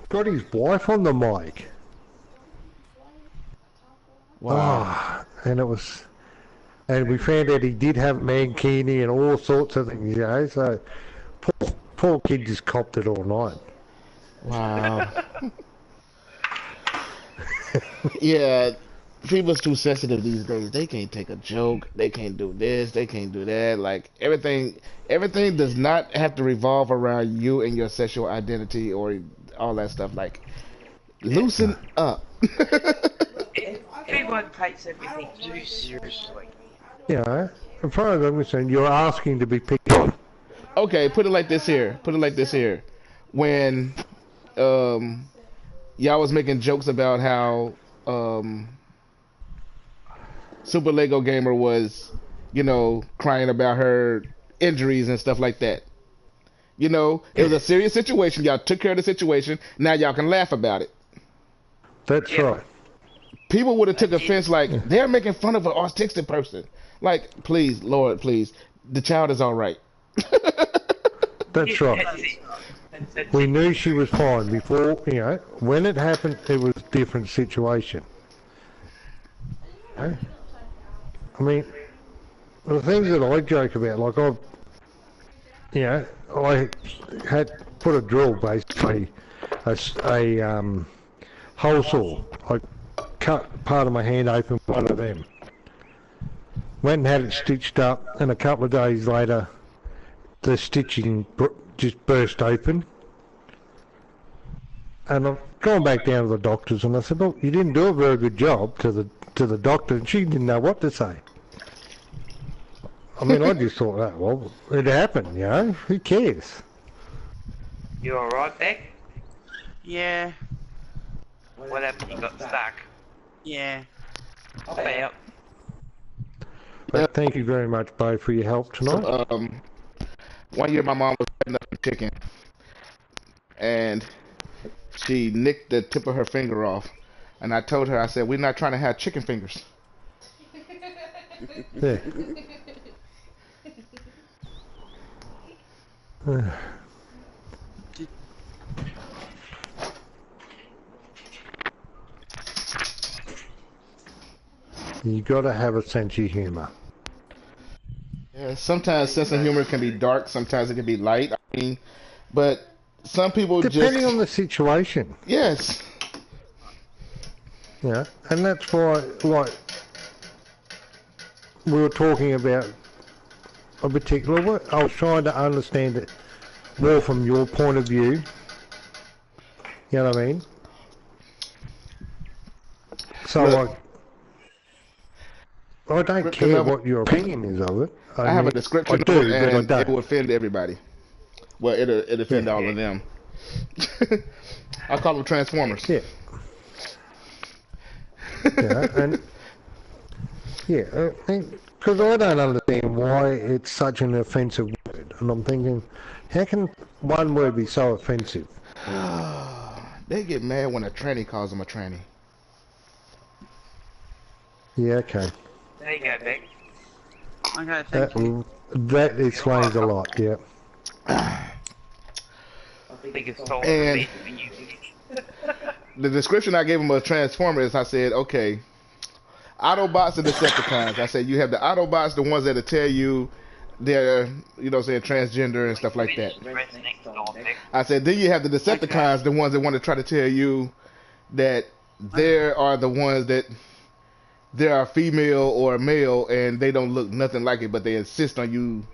got his wife on the mic. Wow. Oh, and we found out he did have mankini and all sorts of things, you know. So poor kid just copped it all night. Wow. Yeah, people's too sensitive these days. They can't take a joke. They can't do this. They can't do that. Like everything does not have to revolve around you and your sexual identity or all that stuff. Like, loosen up. Everyone takes everything too seriously. You know, as far as I'm concerned, you're asking to be picked on. Okay, put it like this here. When y'all was making jokes about how Super Lego Gamer was, crying about her injuries and stuff like that. It was a serious situation. Y'all took care of the situation. Now y'all can laugh about it. That's right. People would have took offense, like, they're making fun of an autistic person. Like, please, Lord, please. The child is all right. That's right. We knew she was fine before, when it happened, it was a different situation. I mean, the things that I joke about, like I had put a drill, basically, a hole saw. I cut part of my hand open with one of them. Went and had it stitched up, and a couple of days later, the stitching just burst open. And I've gone back down to the doctors, and I said, "Look, you didn't do a very good job," to the doctor, and she didn't know what to say. I mean, I just thought, oh, well, it happened, who cares? You alright, Beck? Yeah, What happened? You got stuck? yeah. Hop out. But thank you very much, Bo, for your help tonight. One year my mom was cutting up a chicken, and she nicked the tip of her finger off. And I told her, I said, we're not trying to have chicken fingers. Yeah. You got to have a sense of humor. Yeah, sometimes sense of humor can be dark, sometimes it can be light. I mean, but some people Depending on the situation. Yes. Yeah, and that's why, like, we were talking about a particular one. I was trying to understand it more from your point of view. You know what I mean? So, Look, I don't care what your opinion is of it. I have a mean, description I do, of it, and but I it will don't. offend everybody. Well, it'll offend all of them. I call them Transformers. Yeah. Yeah, and because I don't understand why it's such an offensive word, and I'm thinking, how can one word be so offensive? They get mad when a tranny calls them a tranny. Yeah, okay. There you go, Beck. Okay, thank you. That explains a lot. Yeah. I think it's all And the for you. the description I gave him of Transformers, I said, okay, Autobots and Decepticons. I said you have the Autobots, the ones that'll tell you they're, you know, saying transgender and stuff like that. I said then you have the Decepticons, the ones that want to try to tell you that there are the ones that they are female or male and they don't look nothing like it, but they insist on you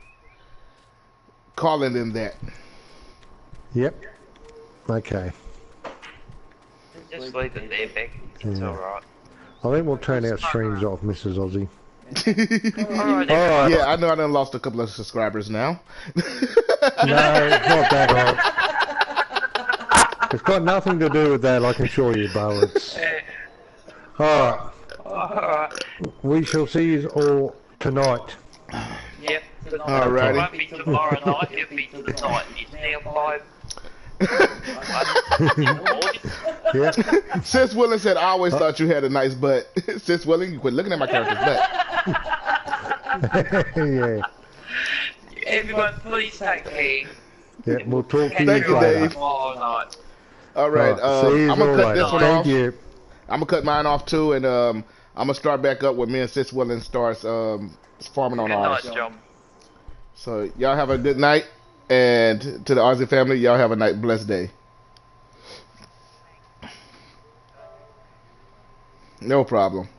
calling them that. Yep. Okay. Just leave it there, Beck. It's alright. I think we'll turn our streams off, Mrs. Aussie. Alright, Alright. Yeah, I know I done lost a couple of subscribers now. No, it's not that hard. It's got nothing to do with that, I can assure you, Bo. It's... Alright. Alright. We shall see you all tonight. Yep. Alrighty. It won't be tomorrow night, it'll be tonight. It's now 5. Yeah. Sis Willing said, I always thought you had a nice butt. Sis Willing, you quit looking at my character's butt. Yeah. Everyone, please take care. Yeah, we'll talk to you Thank you, later. Dave. Tomorrow night. Alright, See you I'm going to all cut later. this one Thank off. you. I'm going to cut mine off too, and I'm going to start back up when me and Sis Willing starts farming on Good ours. night, John. So y'all have a good night, and to the Aussie family, y'all have a blessed day. No problem.